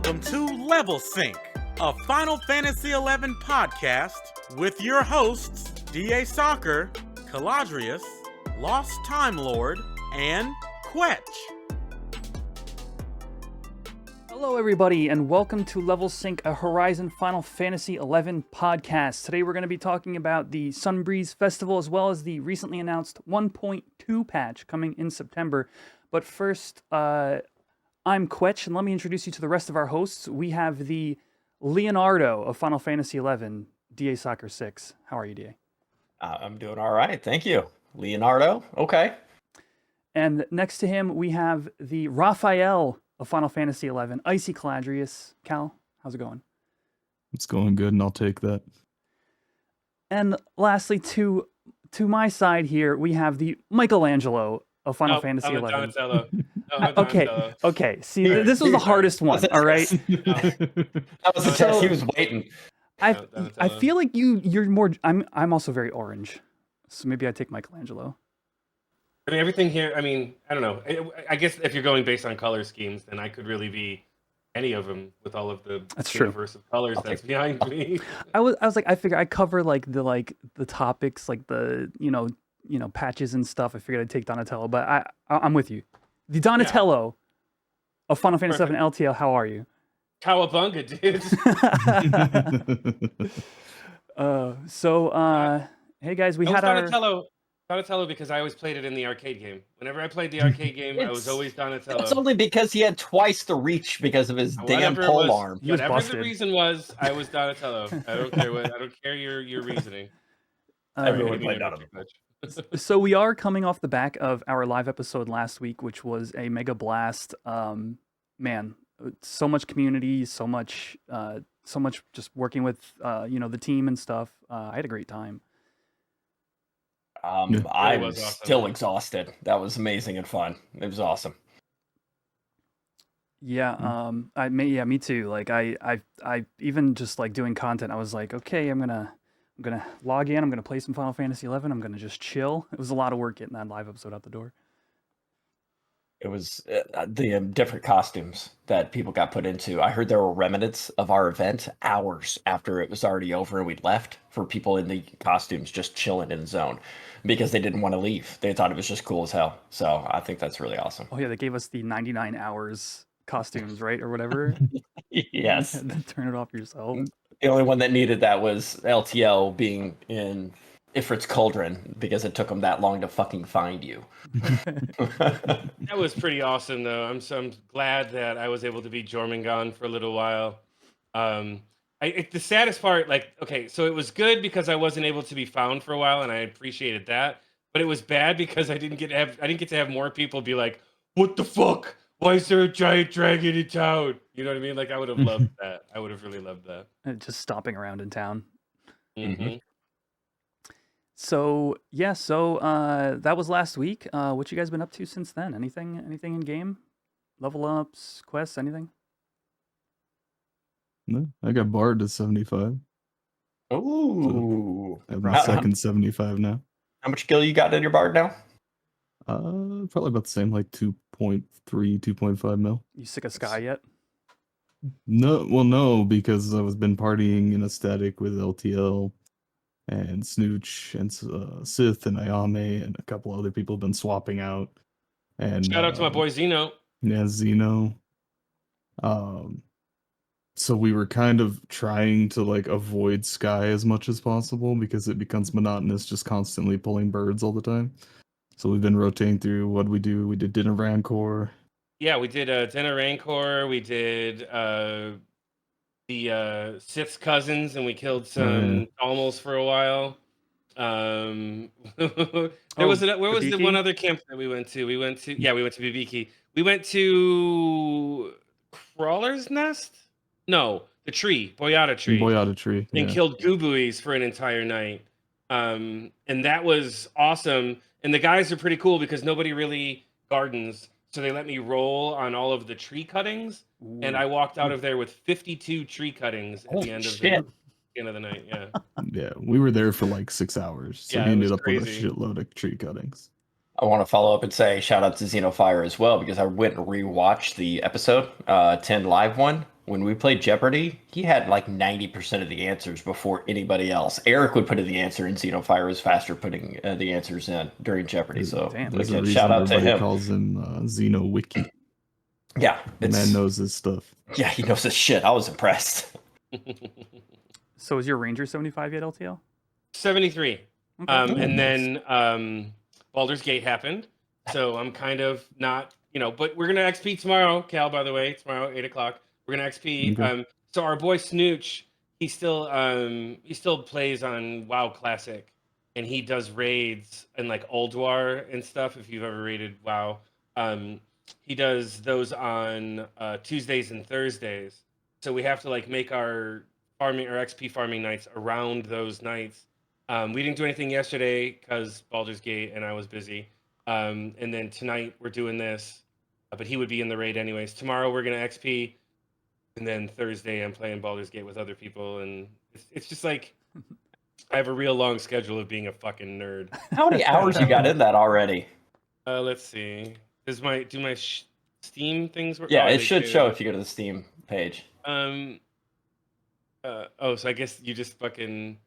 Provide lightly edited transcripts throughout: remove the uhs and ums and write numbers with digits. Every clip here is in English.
welcome to Level Sync, a Final Fantasy XI podcast with your hosts, DA Soccer, Caladrius, Lost Time Lord, and Quetch. Hello everybody, and welcome to Level Sync, a Horizon Final Fantasy XI podcast. Today we're going to be talking about the Sunbreeze Festival as well as the recently announced 1.2 patch coming in September. But first, I'm Quetch, and let me introduce you to the rest of our hosts. We have the Leonardo of Final Fantasy XI, DA Soccer 6. How are you, DA? I'm doing all right, thank you. Leonardo, okay. And next to him, we have the Raphael of Final Fantasy XI, Icy Caladrius. Cal, how's it going? It's going good, and I'll take that. And lastly, to my side here, we have the Michelangelo of Final Fantasy XI. Donatello. Okay. See, this was the hardest one. All right. That was the test he was waiting. I feel like you're more. I'm also very orange, so maybe I take Michelangelo. I mean, everything here. I mean, I don't know. I guess if you're going based on color schemes, then I could really be any of them with all of the universe of colors that's behind me. I was like, I figure I cover like the topics, like the patches and stuff. I figured I'd take Donatello, but I'm with you. The Donatello of Final Fantasy VII LTL. How are you? Cowabunga, dude. Hey guys, we had Donatello because I always played it in the arcade game. Whenever I played the arcade game, I was always Donatello. That's only because he had twice the reach because of his damn pole arm. Whatever the reason was, I was Donatello. I don't care your reasoning. Everyone played Donatello. So we are coming off the back of our live episode last week, which was a mega blast. Man, so much community, so much just working with the team and stuff. I had a great time. I was still exhausted. That was amazing and fun. It was awesome. Yeah, me too. Like I even just like doing content, I was like, okay, I'm gonna log in. I'm gonna play some Final Fantasy XI. I'm gonna just chill. It was a lot of work getting that live episode out the door. It was the different costumes that people got put into. I heard there were remnants of our event hours after it was already over and we'd left for people in the costumes just chilling in the zone because they didn't want to leave. They thought it was just cool as hell. So I think that's really awesome. Oh yeah, they gave us the 99 hours costumes, right, or whatever. Yes. And then turn it off yourself. The only one that needed that was LTL being in Ifrit's Cauldron because it took them that long to fucking find you. That was pretty awesome, though. I'm glad that I was able to be Jormungand for a little while. The saddest part, so it was good because I wasn't able to be found for a while, and I appreciated that. But it was bad because I didn't get to have more people be like, "What the fuck? Why is there a giant dragon in town?" You know what I mean? Like I would have loved that. I would have really loved that. Just stomping around in town. Mm-hmm. So that was last week. What you guys been up to since then? Anything in game? Level ups, quests, anything? No, I got barred to 75. Ooh. So I'm on second 75 now. How much skill you got in your bard now? Probably about the same, like 2.3, 2.5 mil. You sick of Sky yet? No, because I've been partying in a static with LTL and Snooch and Sith and Ayame and a couple other people have been swapping out. And shout out to my boy Zeno. Yeah, Zeno. So we were kind of trying to avoid Sky as much as possible because it becomes monotonous just constantly pulling birds all the time. So we've been rotating through what we do. We did Dinner Rancor. Yeah, we did Dinner Rancor. We did the Sith's cousins, and we killed some almost for a while. Where was the one other camp that we went to? We went to Bibiki. We went to Crawler's Nest? No, the tree, Boyata Tree. And killed Goobuis for an entire night. And that was awesome. And the guys are pretty cool because nobody really gardens. So they let me roll on all of the tree cuttings. Ooh. And I walked out of there with 52 tree cuttings at the end of the night. Yeah. Yeah, we were there for 6 hours. So we ended up with a shitload of tree cuttings. I want to follow up and say shout out to Xenofire as well because I went and rewatched the episode 10 live one. when we played Jeopardy, he had like 90% of the answers before anybody else. Eric would put in the answer, and Xenofire was faster putting the answers in during Jeopardy. So Damn. There's a again, reason shout out to everybody him. calls him Xeno Wiki. Yeah, The man knows his stuff. Yeah, he knows his shit. I was impressed. So is your Ranger 75 yet, LTL? 73. Okay. And then Baldur's Gate happened. So I'm kind of not, but we're going to XP tomorrow, Cal, by the way, tomorrow, 8 o'clock. We're going to XP. Okay. So our boy Snooch, he still plays on WoW Classic, and he does raids and like Ulduar and stuff, if you've ever raided WoW. He does those on Tuesdays and Thursdays. So we have to like make our farming or XP farming nights around those nights. We didn't do anything yesterday because Baldur's Gate and I was busy. And then tonight we're doing this, but he would be in the raid anyways. Tomorrow we're gonna XP, and then Thursday I'm playing Baldur's Gate with other people, and it's just like I have a real long schedule of being a fucking nerd. How many hours you got in that already? Let's see. Do my Steam things work? Yeah, Oh, it they should do. show if you go to the Steam page. So I guess you just fucking.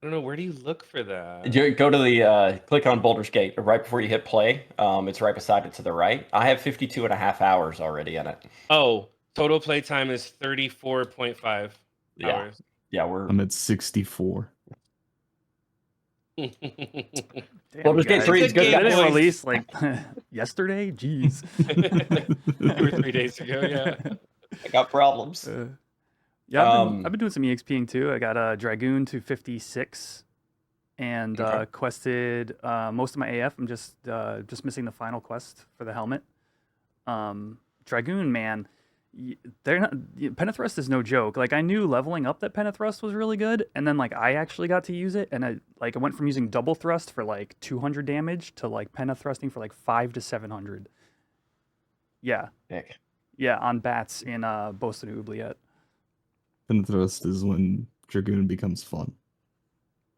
I don't know. Where do you look for that? You go to the click on Baldur's Gate right before you hit play. It's right beside it to the right. I have 52 and a half hours already in it. Oh, total play time is 34.5 hours. Yeah, I'm at 64. Damn, Baldur's Gate guys. 3 is good. They didn't boys. release like yesterday? Jeez. 2 or 3 days ago, yeah. I got problems. Yeah, I've been doing some EXPing too. I got a Dragoon to 56 and Okay. quested most of my AF. I'm just missing the final quest for the helmet. Dragoon, man, they're not. Penethrust is no joke. Like I knew leveling up that Penethrust was really good, and then like I actually got to use it, and I went from using double thrust for like 200 damage to like Penethrusting for like 500 to 700. Yeah, Nick. yeah, on bats in Boasted Oubliette. Penethrust is when Dragoon becomes fun.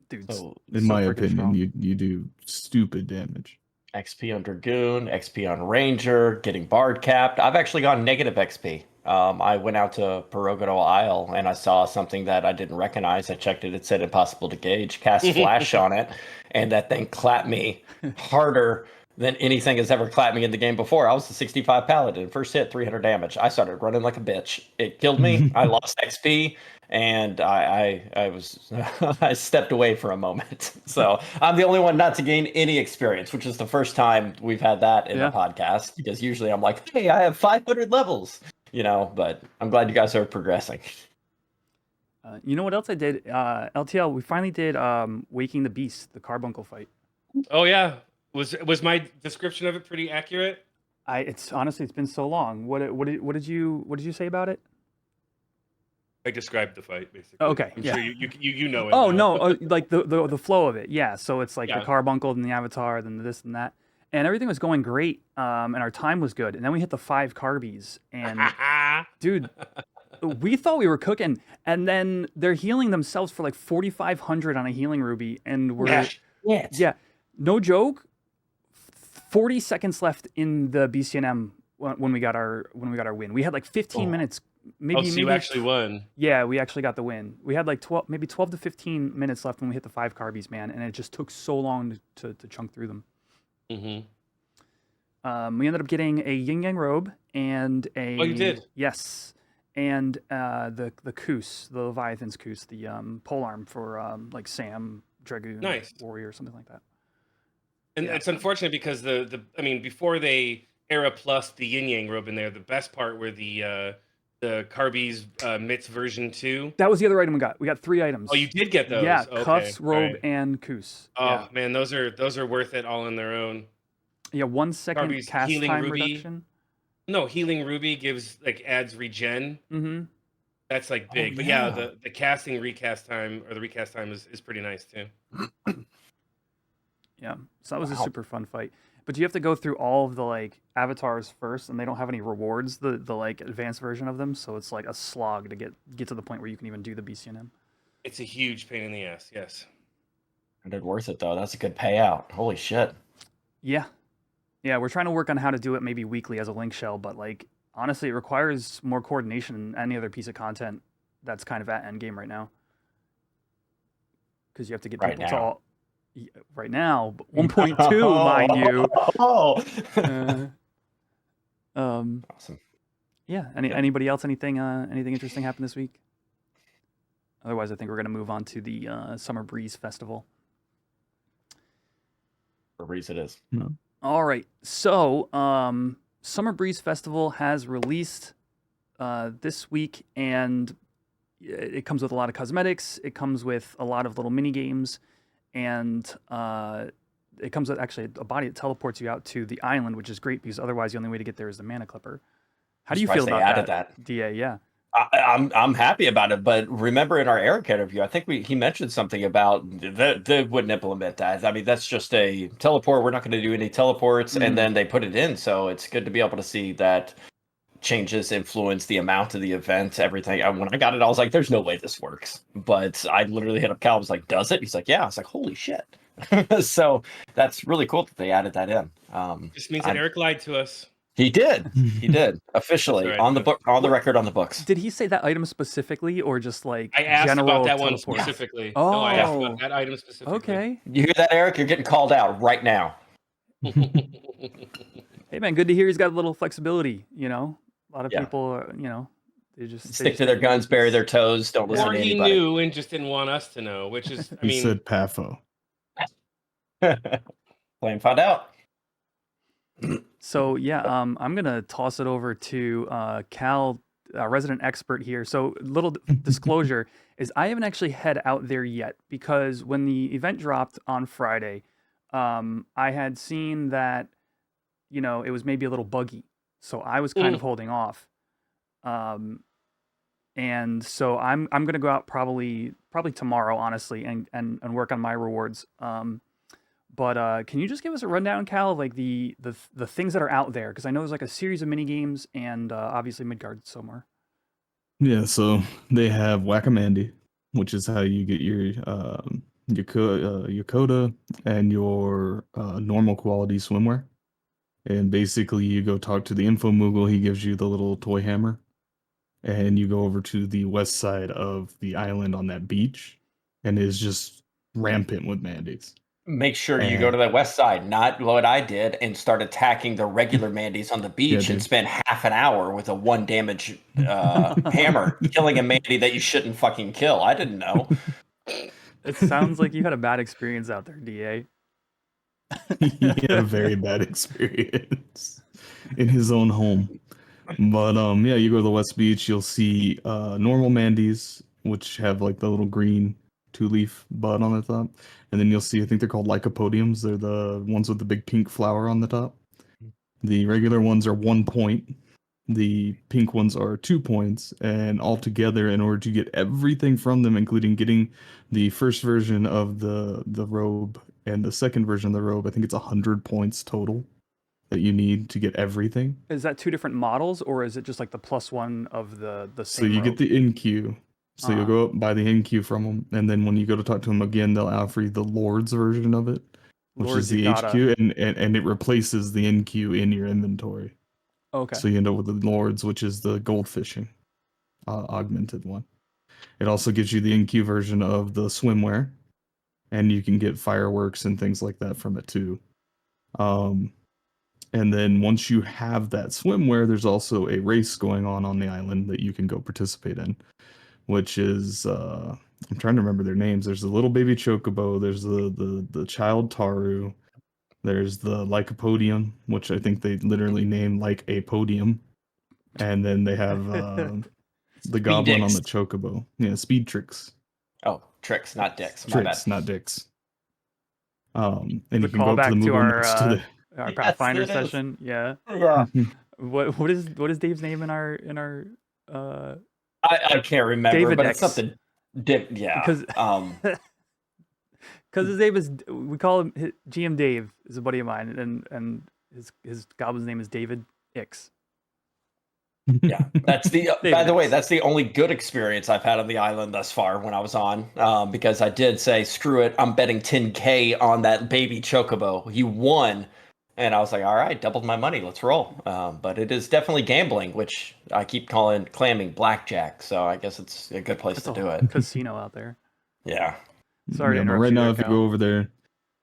Dude, So In my opinion, you do stupid damage. XP on Dragoon, XP on Ranger, getting Bard capped. I've actually gone negative XP. I went out to Perogodo Isle and I saw something that I didn't recognize. I checked it. It said impossible to gauge. Cast Flash on it, and that thing clapped me harder than anything has ever clapped me in the game before. I was a 65 Paladin. First hit, 300 damage. I started running like a bitch. It killed me. I lost XP, and I was I stepped away for a moment. So I'm the only one not to gain any experience, which is the first time we've had that in the podcast. Because usually I'm like, hey, I have 500 levels, But I'm glad you guys are progressing. You know what else I did? LTL, we finally did Waking the Beast, the carbuncle fight. Oh yeah. Was my description of it pretty accurate? It's honestly, it's been so long. What did you say about it? I described the fight basically. Okay, I'm yeah. sure you know it. Oh now. no, like the flow of it. Yeah, so it's like Yeah. the carbuncle and the avatar, then this and that, and everything was going great. And our time was good, and then we hit the 5 carbies, and dude, we thought we were cooking, and then they're healing themselves for like 4,500 on a healing ruby, and we're yeah, no joke. 40 seconds left in the BCNM when we got our win. We had like 15 minutes. Maybe you actually won. Yeah, we actually got the win. We had like 12 to 15 minutes left when we hit the 5 carbies, man, and it just took so long to chunk through them. Mm-hmm. We ended up getting a yin yang robe and a. Oh, you did? Yes, and the Koos, the Leviathan's Koos, the polearm for like Sam Dragoon Warrior or something like that. And it's unfortunate because before they era plus the yin yang robe in there, the best part were the Carby's Mitts version 2. That was the other item we got. We got 3 items. Oh, you did get those. Yeah, okay. cuffs, robe, right. and Koos. Oh man, those are worth it all on their own. Yeah, 1 second Carby's cast healing time ruby. reduction. No, healing ruby adds regen. Mm-hmm. That's like big. But yeah, the casting recast time or the recast time is pretty nice too. Yeah, so that was a super fun fight. But you have to go through all of the like avatars first, and they don't have any rewards, the like advanced version of them. So it's like a slog to get to the point where you can even do the BCNM. It's a huge pain in the ass. Yes. It did worth it though. That's a good payout. Holy shit. Yeah, we're trying to work on how to do it maybe weekly as a link shell, but like honestly, it requires more coordination than any other piece of content that's kind of at endgame right now. Because you have to get people to all right now, but 1.2, mind you. Awesome. Yeah. Anybody else? Anything interesting happened this week? Otherwise, I think we're gonna move on to the Summer Breeze Festival. For Breeze it is. No. All right. So, Summer Breeze Festival has released this week, and it comes with a lot of cosmetics. It comes with a lot of little mini games, and it comes with actually a body that teleports you out to the island, which is great because otherwise the only way to get there is the mana clipper. How do you feel about that? DA, yeah. I'm happy about it, but remember in our Eric interview, I think he mentioned something about they wouldn't implement that. I mean, that's just a teleport. We're not going to do any teleports, and then they put it in. So it's good to be able to see that changes influence the amount of the event, everything. And when I got it, I was like, "There's no way this works." But I literally hit up Cal. I was like, "Does it?" He's like, "Yeah." I was like, "Holy shit!" So that's really cool that they added that in. This means that Eric lied to us. He did. He did officially on the book, on the record, on the books. Did he say that item specifically, or just like I asked general about that teleports? one specifically? Oh, no, I asked about that item specifically. Okay. You hear that, Eric? You're getting called out right now. Hey man, good to hear he's got a little flexibility. You know, a lot of people, they just stick to their guns, bury their toes, don't listen to anybody. Or he knew and just didn't want us to know, which is, I mean, he said PAFO. Plain found out. So yeah, I'm gonna toss it over to Cal, resident expert here. So little disclosure is I haven't actually head out there yet because when the event dropped on Friday, I had seen that it was maybe a little buggy, so I was kind of holding off. And so I'm gonna go out probably tomorrow, honestly, and work on my rewards. But can you just give us a rundown, Cal, of like the things that are out there? Because I know there's like a series of mini games and obviously Midgard somewhere. Yeah, so they have Whack-A-Mandy, which is how you get your Coda and your normal quality swimwear. And basically, you go talk to the Info Moogle. He gives you the little toy hammer, and you go over to the west side of the island on that beach, and it's just rampant with mandies. Make sure you go to the west side, not what I did, and start attacking the regular mandies on the beach and spend half an hour with a 1 damage hammer killing a mandy that you shouldn't fucking kill. I didn't know. It sounds like you had a bad experience out there, DA. He had a very bad experience in his own home. But yeah, you go to the West Beach, you'll see normal mandies, which have like the little green 2-leaf bud on the top. And then you'll see, I think they're called lycopodiums. They're the ones with the big pink flower on the top. The regular ones are 1 point. The pink ones are 2 points. And altogether, in order to get everything from them, including getting the first version of the robe and the second version of the robe, I think it's 100 points total that you need to get everything. Is that 2 different models, or is it just like the +1 of the same So you robe? get the in-queue. So you'll go up, buy the in-queue from them, and then when you go to talk to them again, they'll offer you the Lord's version of it, which is the HQ, and it replaces the in-queue in your inventory. Okay. So you end up with the Lord's, which is the gold fishing augmented one. It also gives you the in-queue version of the swimwear, and you can get fireworks and things like that from it too. And then once you have that swimwear, there's also a race going on the island that you can go participate in, which is I'm trying to remember their names. There's the little baby chocobo, there's the child taru, there's the lycopodium, which I think they literally named like a podium, and then they have the goblin on the chocobo. Yeah, speed tricks. Oh, tricks, not dicks. Tricks, not dicks. And you can call go up back to the to Moogle next to the our Pathfinder session. Yeah. Yeah. What is Dave's name in our I can't remember, David but X. it's something. Yeah. Because his name is, we call him GM Dave, is a buddy of mine, and his goblin's name is David X. Yeah, that's the. By the way, that's the only good experience I've had on the island thus far when I was on, because I did say, "Screw it, I'm betting 10K on that baby chocobo." He won, And I was like, all right, doubled my money. Let's roll. But it is definitely gambling, which I keep clamming blackjack. So I guess it's a good place to do it. Casino out there. Yeah. Sorry to but interrupt right you now, there, if you Cal. go over there,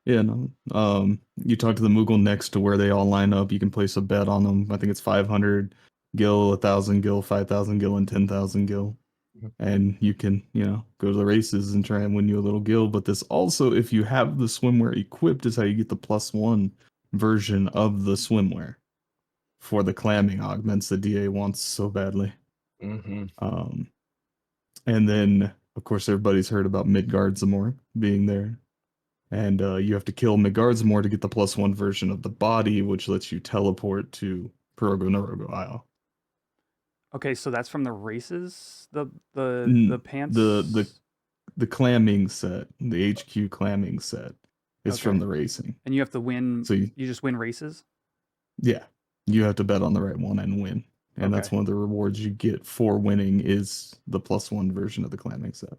you talk to the Moogle next to where they all line up. You can place a bet on them. I think it's 500 gil, 1,000 gil, 5,000 gil, and 10,000 gil. Mhm. And you can, go to the races and try and win you a little gil. But this also, if you have the swimwear equipped, is how you get the +1 version of the swimwear for the clamming augments that DA wants so badly. Mm-hmm. And then, of course, everybody's heard about Midgard Zamor being there. And you have to kill Midgard Zamor to get the +1 version of the body, which lets you teleport to Pirogo Narogo Isle. Okay, so that's from the races. The pants. The clamming set, the HQ clamming set, is from Okay. the racing. And you have to win. So you just win races. yeah, you have to bet on the right one and win. And that's Okay. one of the rewards you get for winning is the +1 version of the clamming set.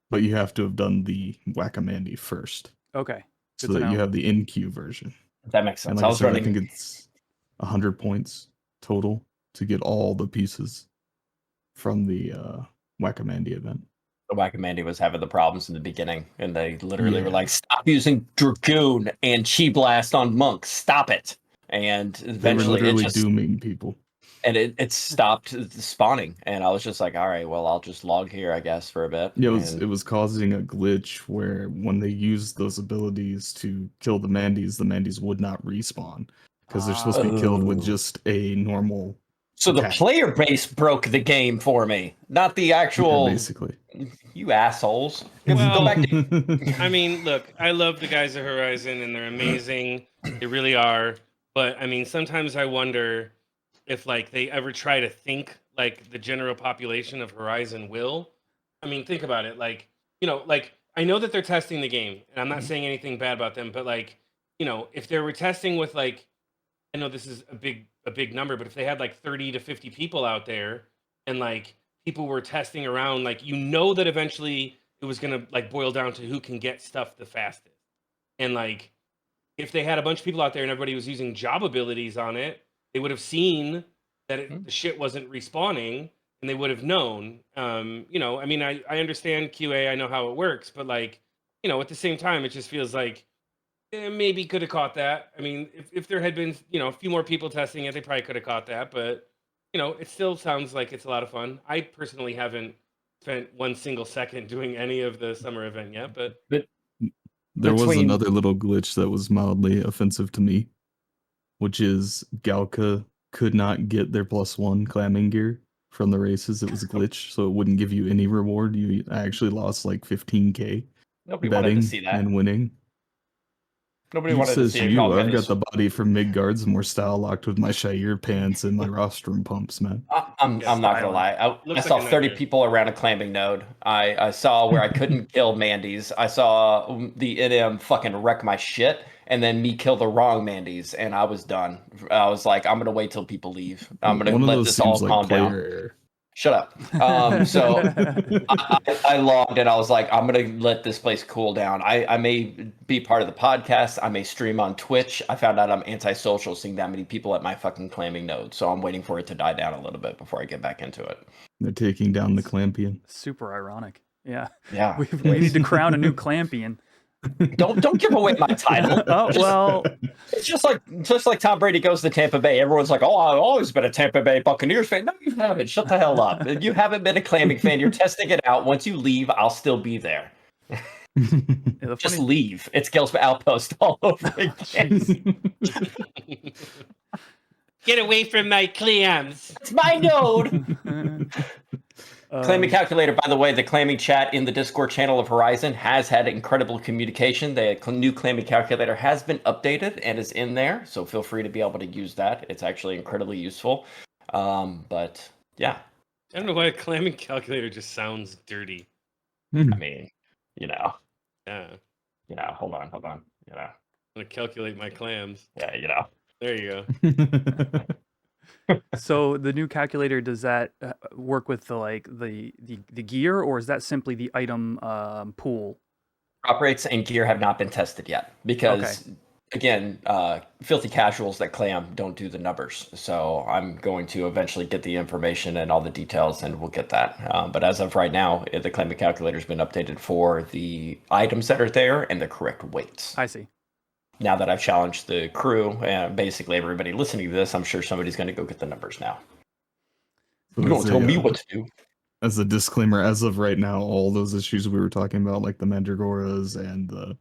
But you have to have done the Whack-A-Mandy first. Okay. So Good to that you know. have the NQ version. That makes sense. And like I said, I think it's 100 points total to get all the pieces from the Whack-A-Mandy event. the Whack-A-Mandy was having the problems in the beginning, and they literally were Yeah. like, "Stop using Dragoon and Chi Blast on monks. Stop it!" And They were eventually, literally dooming people. and it stopped spawning. And I was just like, "All right, well, I'll just log here, I guess, for a bit." Yeah, And it was causing a glitch where when they used those abilities to kill the Mandies would not respawn because they're supposed to be killed with Oh. just a normal. So the attack. player base broke the game for me, not the actual. Yeah, basically. You assholes. Well, Go back to I mean, look, I love the guys at Horizon, and they're amazing. They really are. But I mean, sometimes I wonder if like they ever try to think like the general population of Horizon will. I mean, think about it. Like, like I know that they're testing the game, and I'm not saying anything bad about them, but like, if they were testing with like, I know this is a big number, but if they had like 30 to 50 people out there, and like people were testing around, like that eventually it was gonna like boil down to who can get stuff the fastest. And like if they had a bunch of people out there and everybody was using job abilities on it, they would have seen that the shit wasn't respawning, and they would have known. I mean, I understand QA, I know how it works, but like, at the same time, it just feels like maybe could have caught that. I mean, if there had been, a few more people testing it, they probably could have caught that. But, it still sounds like it's a lot of fun. I personally haven't spent one single second doing any of the summer event yet, but There was Between- another little glitch that was mildly offensive to me, which is Galka could not get their +1 clamming gear from the races. It was a glitch, so it wouldn't give you any reward. You actually lost like 15k Nobody wanted to betting see that. and winning. Nobody You wanted to says see it you. called I've got Venice. the body from Midgard's more style locked with my Shire pants and my rostrum pumps, man. I'm Yeah, not gonna styling. lie. I Looks saw like a 30 nightmare. people around a clamming node. I saw where I couldn't kill Mandies. I saw the NM fucking wreck my shit, and then me kill the wrong Mandies, and I was done. I was like, I'm gonna wait till people leave. I'm gonna One of let those this all seems like calm down. player error. Shut up. So I logged and I was like, I'm gonna let this place cool down. I may be part of the podcast. I may stream on Twitch. I found out I'm antisocial seeing that many people at my fucking clamming node. So I'm waiting for it to die down a little bit before I get back into it. They're taking down the Clampion. Super ironic. Yeah. Yeah. We need to crown a new Clampion. Don't give away my title. Oh, well, It's just like Tom Brady goes to Tampa Bay. Everyone's like, "Oh, I've always been a Tampa Bay Buccaneers fan." No, you haven't. Shut the hell up. You haven't been a clamming fan. You're testing it out. Once you leave, I'll still be there. yeah, the Just funny, leave. It's Gil's Outpost all over again. Get away from my clams. It's my node. Clamming calculator, by the way, the clamming chat in the Discord channel of Horizon has had incredible communication. The new clamming calculator has been updated and is in there, so feel free to be able to use that. It's actually incredibly useful. But yeah, I don't know why a clamming calculator just sounds dirty. I mean, Yeah. hold on, I'm gonna calculate my clams. yeah, There you go. So the new calculator, does that work with the gear, or is that simply the item pool? Drop rates and gear have not been tested yet because again, filthy casuals that clam don't do the numbers. So I'm going to eventually get the information and all the details, and we'll get that. But as of right now, the claiming calculator's been updated for the items that are there and the correct weights. I see. Now that I've challenged the crew and basically everybody listening to this, I'm sure somebody's going to go get the numbers now. So You don't tell me what to do. As a disclaimer, as of right now, all those issues we were talking about, like the Mandragoras and the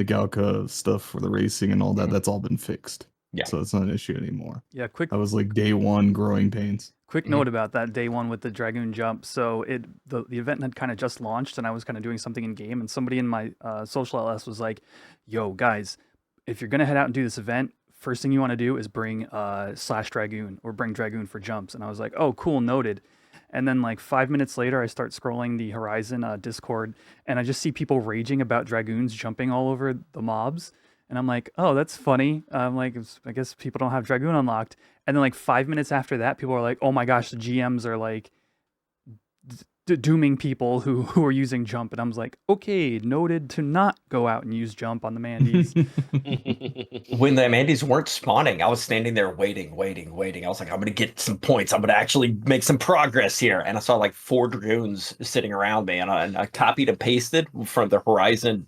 Galka stuff for the racing and all that, that's all been fixed. Yeah. So it's not an issue anymore. Yeah, quick. That was like day one growing pains. Quick note about that day one with the Dragoon jump. So the event had kind of just launched, and I was kind of doing something in game, and somebody in my social LS was like, "Yo, guys, if you're gonna head out and do this event, first thing you want to do is bring slash Dragoon or bring Dragoon for jumps." And I was like, "Oh, cool, noted." And then like 5 minutes later, I start scrolling the Horizon Discord, and I just see people raging about Dragoons jumping all over the mobs. And I'm like, oh, that's funny. I'm like, I guess people don't have Dragoon unlocked. And then like 5 minutes after that, people are like, oh my gosh, the GMs are like dooming people who are using jump. And I was like, okay, noted to not go out and use jump on the Mandies. When the Mandies weren't spawning, I was standing there waiting. I was like, I'm going to get some points. I'm going to actually make some progress here. And I saw like 4 Dragoons sitting around me. And I copied and pasted from the Horizon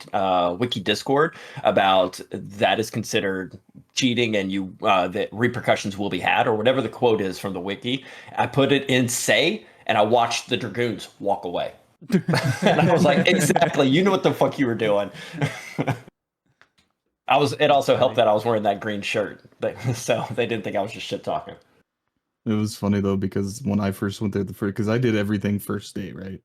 wiki Discord about that is considered cheating and you the repercussions will be had, or whatever the quote is from the wiki. I put it in say, and I watched the Dragoons walk away. And I was like, exactly, you knew what the fuck you were doing. It also helped that I was wearing that green shirt, so they didn't think I was just shit talking. It was funny though, because when I first went there because I did everything first day, right?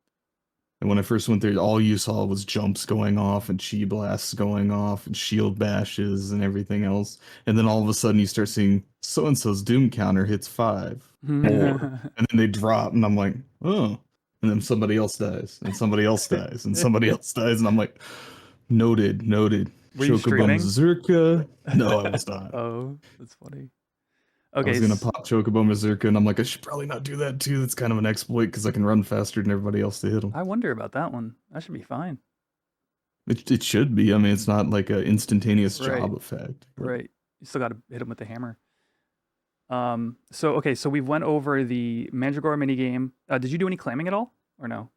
And when I first went there, all you saw was jumps going off and chi blasts going off and shield bashes and everything else. And then all of a sudden you start seeing so-and-so's doom counter hits 5. And then they drop and I'm like, oh. And then somebody else dies and somebody else dies and somebody else dies. And I'm like, noted. Were you streaming? Mazurka. No, I was not. Oh, that's funny. Okay. I was gonna pop Chocobo Mazurka, and I'm like, I should probably not do that too. That's kind of an exploit because I can run faster than everybody else to hit them. I wonder about that one. That should be fine. It should be. I mean, it's not like an instantaneous job effect. But... Right. You still got to hit him with the hammer. So we went over the Mandragora minigame. Did you do any clamming at all, or no?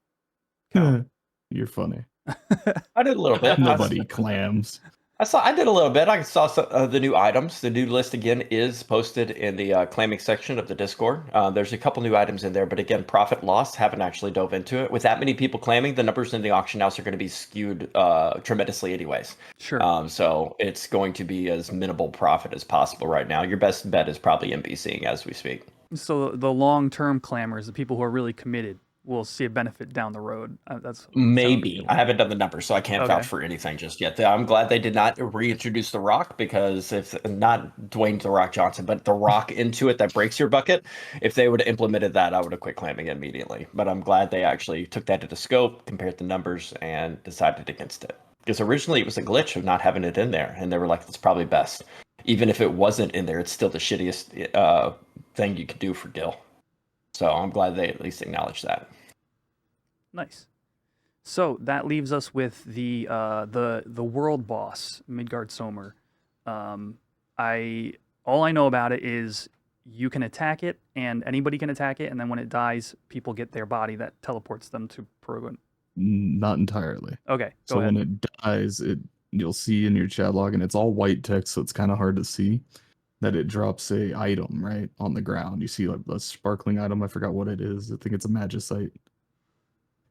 You're funny. I did a little bit. Nobody clams. I did a little bit. I saw the new items. The new list again is posted in the claiming section of the Discord. There's a couple new items in there, but again, profit loss, haven't actually dove into it. With that many people claiming, the numbers in the auction house are going to be skewed tremendously anyways. Sure. So it's going to be as minimal profit as possible right now. Your best bet is probably NBCing as we speak. So the long-term clammers, the people who are really committed, will see a benefit down the road. That's maybe. I haven't done the numbers, so I can't vouch for anything just yet. I'm glad they did not reintroduce The Rock, because if not Dwayne The Rock Johnson, but The Rock into it that breaks your bucket, if they would have implemented that, I would have quit claiming immediately. But I'm glad they actually took that into scope, compared the numbers, and decided against it. Because originally it was a glitch of not having it in there, and they were like, that's probably best. Even if it wasn't in there, it's still the shittiest thing you could do for Gil. So I'm glad they at least acknowledged that. Nice. So that leaves us with the world boss, Midgard Somer. All I know about it is you can attack it, and anybody can attack it, and then when it dies, people get their body that teleports them to Peruvian. Not entirely. Okay. So when it dies, you'll see in your chat log, and it's all white text, so it's kind of hard to see, that it drops a item right on the ground. You see like a sparkling item. I forgot what it is. I think it's a magicite.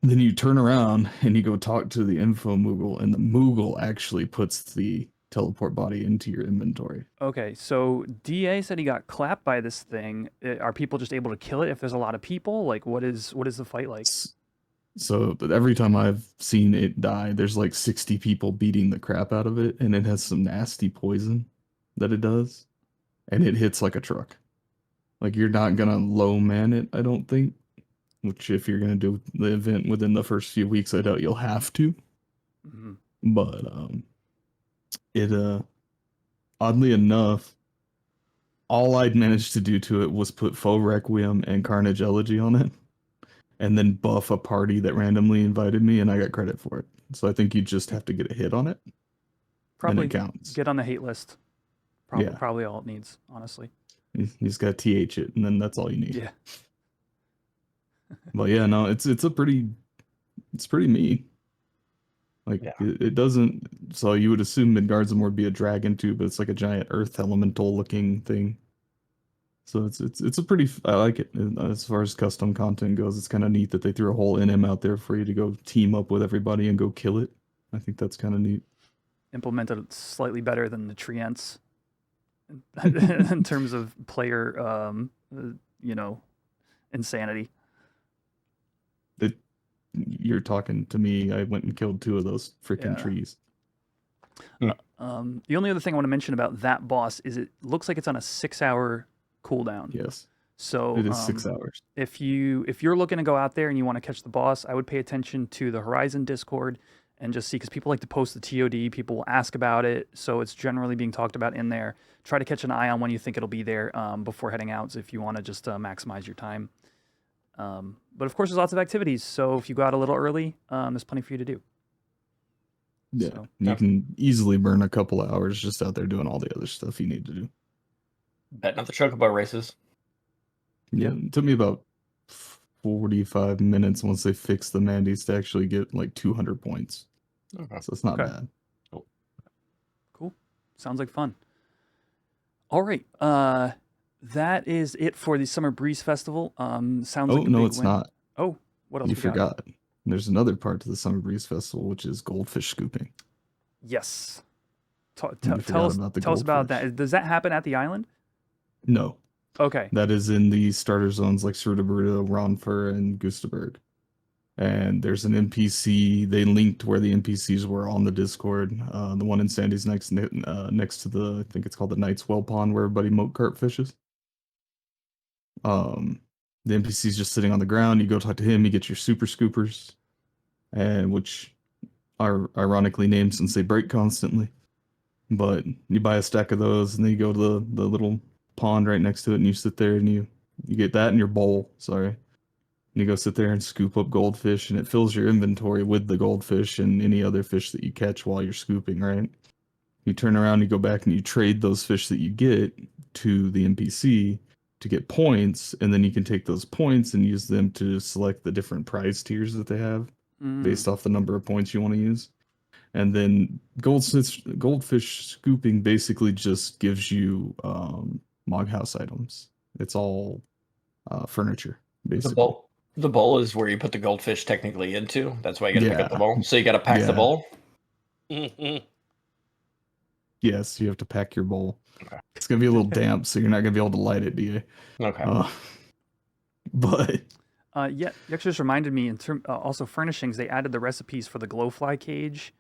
Then you turn around and you go talk to the info Moogle, and the Moogle actually puts the teleport body into your inventory. Okay, so DA said he got clapped by this thing. Are people just able to kill it if there's a lot of people? Like, what is the fight like? So every time I've seen it die, there's like 60 people beating the crap out of it, and it has some nasty poison that it does, and it hits like a truck. Like, you're not gonna low man it, I don't think. Which, if you're going to do the event within the first few weeks, I doubt you'll have to. Mm-hmm. But oddly enough, all I'd managed to do to it was put Faux Requiem and Carnage Elegy on it, and then buff a party that randomly invited me, and I got credit for it. So I think you just have to get a hit on it. Probably and it counts. Get on the hate list. Probably all it needs, honestly. You just got to th it, and then that's all you need. Yeah. But yeah, no, it's pretty mean. Like Yeah. it doesn't. So you would assume Midgardsormr would be a dragon too, but it's like a giant earth elemental looking thing. So it's a pretty. I like it as far as custom content goes. It's kind of neat that they threw a whole NM out there for you to go team up with everybody and go kill it. I think that's kind of neat. Implemented slightly better than the Treants in terms of player, insanity. You're talking to me. I went and killed 2 of those freaking Yeah. trees. The only other thing I want to mention about that boss is it looks like it's on a 6-hour cooldown. Yes, So it is 6 hours. if you're looking to go out there and you want to catch the boss, I would pay attention to the Horizon Discord and just see, because people like to post the TOD, people will ask about it, so it's generally being talked about in there. Try to catch an eye on when you think it'll be there before heading out, so if you want to just maximize your time. But of course, there's lots of activities, so if you go out a little early, there's plenty for you to do. Yeah, So, you can easily burn a couple of hours just out there doing all the other stuff you need to do. Betting on the chocobo races. Yeah, it took me about 45 minutes once they fixed the Mandy's to actually get like 200 points. Okay. So it's not Okay. bad. Cool. Sounds like fun. All right. That is it for the Summer Breeze Festival. Sounds Oh, like a no, big it's win. not. Oh, what else You we got? forgot. There's another part to the Summer Breeze Festival, which is goldfish scooping. Yes. You Tell forgot us about the tell us about goldfish. that. Does that happen at the island? No, Okay. that is in the starter zones like Surtabrutta, Ronfur, and Gustaberg. And there's an NPC. They linked where the NPCs were on the Discord. The one in Sandy's next to the, I think it's called the Knight's Well Pond, where everybody moat cart fishes. The NPC's just sitting on the ground. You go talk to him. You get your super scoopers, and which are ironically named since they break constantly. But you buy a stack of those, and then you go to the little pond right next to it, and you sit there, and you get that in your bowl. Sorry. And you go sit there and scoop up goldfish, and it fills your inventory with the goldfish and any other fish that you catch while you're scooping, right? You turn around, you go back, and you trade those fish that you get to the NPC to get points, and then you can take those points and use them to select the different prize tiers that they have based off the number of points you want to use. And then goldfish scooping basically just gives you Mog House items. It's all furniture, basically. The bowl is where you put the goldfish technically into. That's why you got to pick up the Yeah. bowl. So you got to pack the Yeah. bowl. Yes, you have to pack your bowl. Okay. It's gonna be a little damp, so you're not gonna be able to light it, DA. Okay. But Yeah, you actually just reminded me in term also furnishings. They added the recipes for the glowfly cage.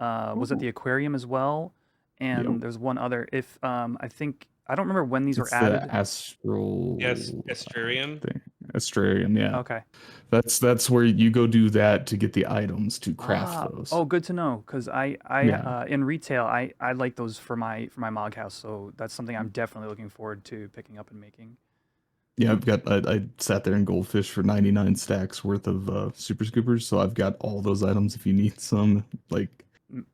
Was at the aquarium as well, and Yep. there's one other. If I think I don't remember when these it's were added. the astral Yes, Astrarium. thing. Astrarium, yeah. Okay. That's where you go do that to get the items to craft those. Oh, good to know, because Yeah. in retail I like those for my Mog House, so that's something I'm definitely looking forward to picking up and making. Yeah, I sat there in goldfish for 99 stacks worth of super scoopers, so I've got all those items if you need some like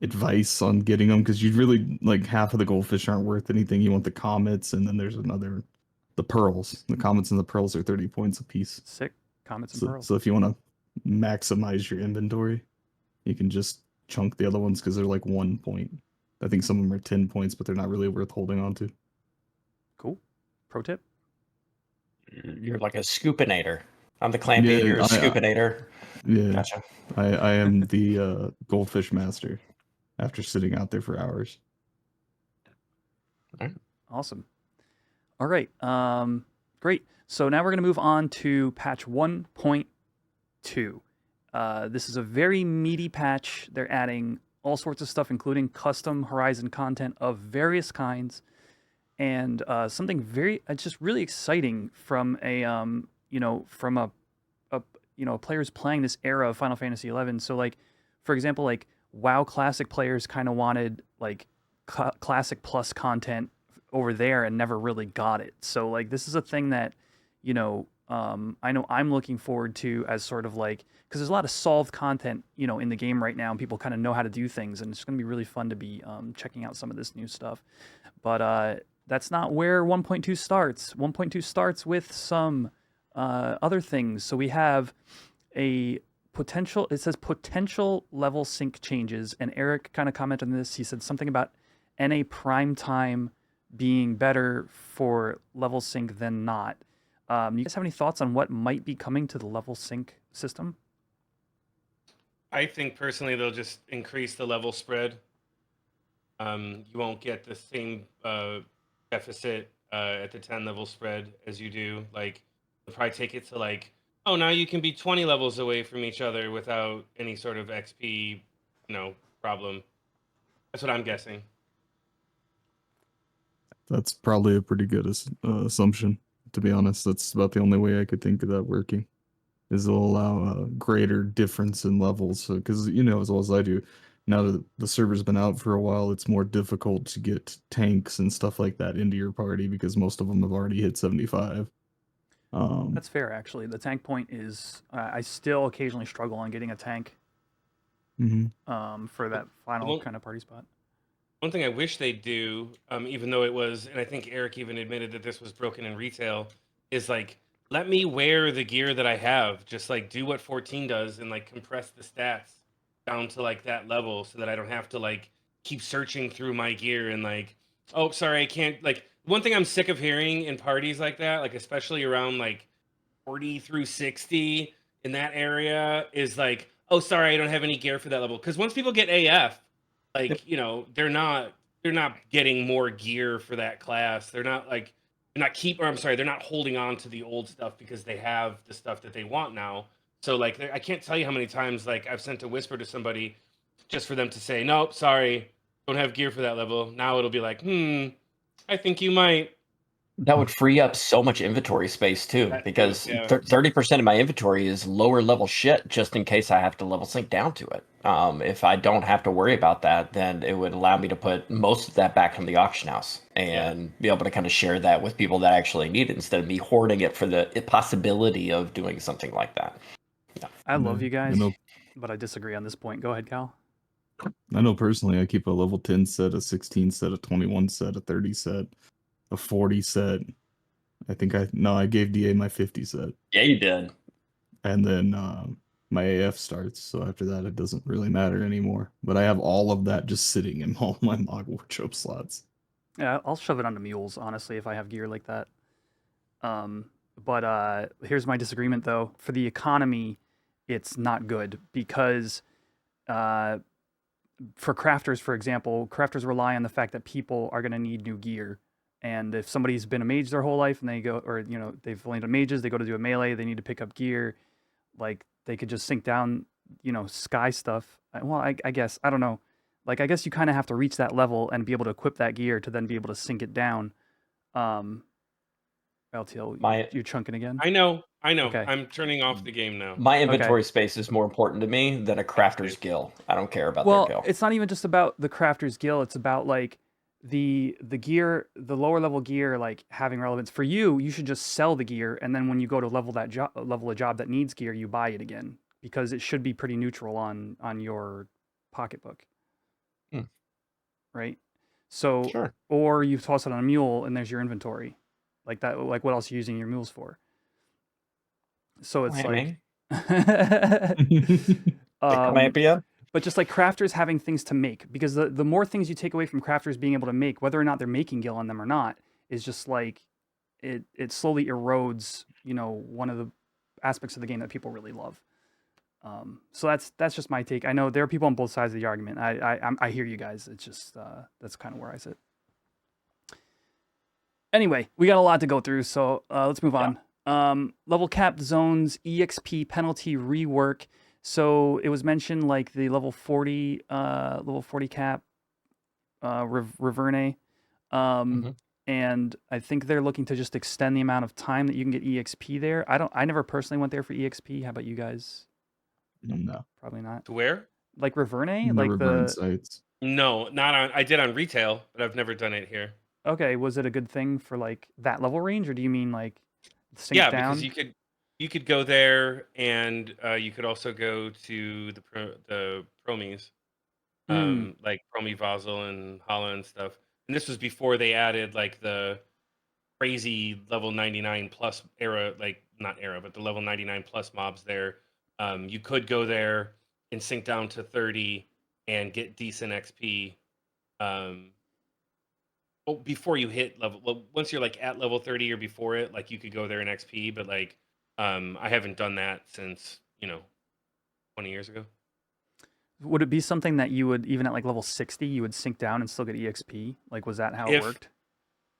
advice on getting them, because you really like half of the goldfish aren't worth anything. You want the comets, and then there's the pearls. The comets and the pearls are 30 points a piece. Sick. Comets and So, pearls. so if you want to maximize your inventory, you can just chunk the other ones because they're like 1 point. I think some of them are 10 points, but they're not really worth holding on to. Cool. Pro tip. You're like a scoopinator. I'm the clampy, Yeah, you're a I- scoopinator. Yeah, Gotcha. I am the goldfish master after sitting out there for hours. Awesome. All right. Great. So now we're going to move on to patch 1.2. This is a very meaty patch. They're adding all sorts of stuff, including custom Horizon content of various kinds, and something very just really exciting from a players playing this era of Final Fantasy XI. So like, for example, like WoW Classic players kind of wanted like Classic Plus content over there and never really got it. So like this is a thing that I know I'm looking forward to as sort of like, because there's a lot of solved content, in the game right now, and people kind of know how to do things, and it's going to be really fun to be checking out some of this new stuff. But that's not where 1.2 starts. 1.2 starts with some other things. So we have a potential, it says potential level sync changes, and Eric kind of commented on this. He said something about NA prime time being better for level sync than not. You guys have any thoughts on what might be coming to the level sync system? I think personally they'll just increase the level spread. You won't get the same deficit at the 10 level spread as you do. Like, they'll probably take it to like, oh, now you can be 20 levels away from each other without any sort of XP, problem. That's what I'm guessing. That's probably a pretty good assumption, to be honest. That's about the only way I could think of that working, is it'll allow a greater difference in levels. So, because as well as I do, now that the server's been out for a while, it's more difficult to get tanks and stuff like that into your party because most of them have already hit 75. That's fair, actually. The tank point is, I still occasionally struggle on getting a tank for that final kind of party spot. One thing I wish they'd do, even though it was, and I think Eric even admitted that this was broken in retail, is like, let me wear the gear that I have. Just like do what 14 does and like compress the stats down to like that level so that I don't have to like keep searching through my gear and like, oh, sorry, I can't. Like, one thing I'm sick of hearing in parties like that, like especially around like 40 through 60 in that area, is like, oh, sorry, I don't have any gear for that level. Because once people get AF, like, they're not getting more gear for that class. They're not holding on to the old stuff because they have the stuff that they want now. So like, I can't tell you how many times like I've sent a whisper to somebody just for them to say, nope, sorry, don't have gear for that level. Now it'll be like, I think you might. That would free up so much inventory space too, because 30% of my inventory is lower level shit just in case I have to level sync down to it. If I don't have to worry about that, then it would allow me to put most of that back in the auction house and be able to kind of share that with people that actually need it instead of me hoarding it for the possibility of doing something like that. Yeah. I love you guys, but I disagree on this point. Go ahead, Cal. I know personally I keep a level 10 set, a 16 set, a 21 set, a 30 set, a 40 set. I think I gave DA my 50 set. Yeah, you did. And then my AF starts, so after that it doesn't really matter anymore. But I have all of that just sitting in all my Mog Wardrobe slots. Yeah, I'll shove it onto mules, honestly, if I have gear like that. But here's my disagreement, though. For the economy, it's not good because for crafters, for example, crafters rely on the fact that people are going to need new gear. And if somebody's been a mage their whole life and they go, or, they've only done mages, they go to do a melee, they need to pick up gear, like, they could just sink down, sky stuff. Well, I guess, I don't know. Like, I guess you kind of have to reach that level and be able to equip that gear to then be able to sink it down. LTL, you're chunking again? I know. Okay. I'm turning off the game now. My inventory space is more important to me than a crafter's gill. I don't care about their gill. It's not even just about the crafter's gill. It's about like the gear, the lower level gear, like having relevance for you. You should just sell the gear, and then when you go to level a job that needs gear, you buy it again because it should be pretty neutral on your pocketbook, right? So, sure. Or you toss it on a mule, and there's your inventory, like that. Like, what else are you using your mules for? So it's but just like crafters having things to make, because the more things you take away from crafters being able to make, whether or not they're making gil on them or not, is just like it slowly erodes, one of the aspects of the game that people really love. So that's just my take. I know there are people on both sides of the argument. I hear you guys. It's just that's kind of where I sit. Anyway, we got a lot to go through, so let's move on. Level capped zones, EXP penalty rework. So it was mentioned like the level 40 cap, Reverne. And I think they're looking to just extend the amount of time that you can get EXP there. I never personally went there for EXP. How about you guys? No. Probably not. To where? Like Reverne? The like Reverne sites. No, not on. I did on retail, but I've never done it here. Okay, was it a good thing for like that level range, or do you mean like sink down? Because you could go there, and you could also go to the promies, like Promi Vasil and Hala and stuff. And this was before they added like the crazy level 99 plus era, like not era, but the level 99 plus mobs there. You could go there and sink down to 30 and get decent XP. Before you hit level, well, once you're like at level 30 or before it, like you could go there in XP, but like I haven't done that since 20 years ago. Would it be something that you would, even at like level 60, you would sink down and still get EXP? Like, was that how it worked?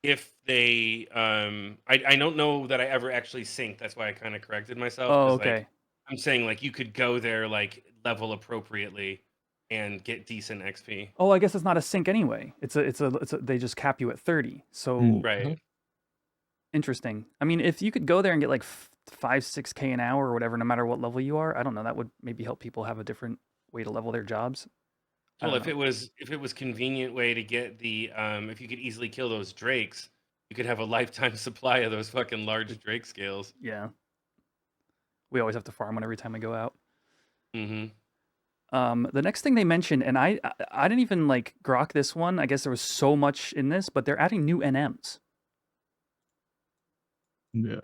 If they I don't know that I ever actually synced. That's why I kind of corrected myself, Oh, because okay. like I'm saying, like you could go there like level appropriately and get decent XP. Oh, I guess it's not a sync anyway. They just cap you at 30. So Right. interesting. I mean, if you could go there and get like 5-6K an hour or whatever, no matter what level you are, I don't know. That would maybe help people have a different way to level their jobs. Well, if it was convenient way to get the if you could easily kill those drakes, you could have a lifetime supply of those fucking large drake scales. Yeah. We always have to farm one every time we go out. Mm-hmm. The next thing they mentioned, and I didn't even like grok this one. I guess there was so much in this, but they're adding new NMs. Yeah.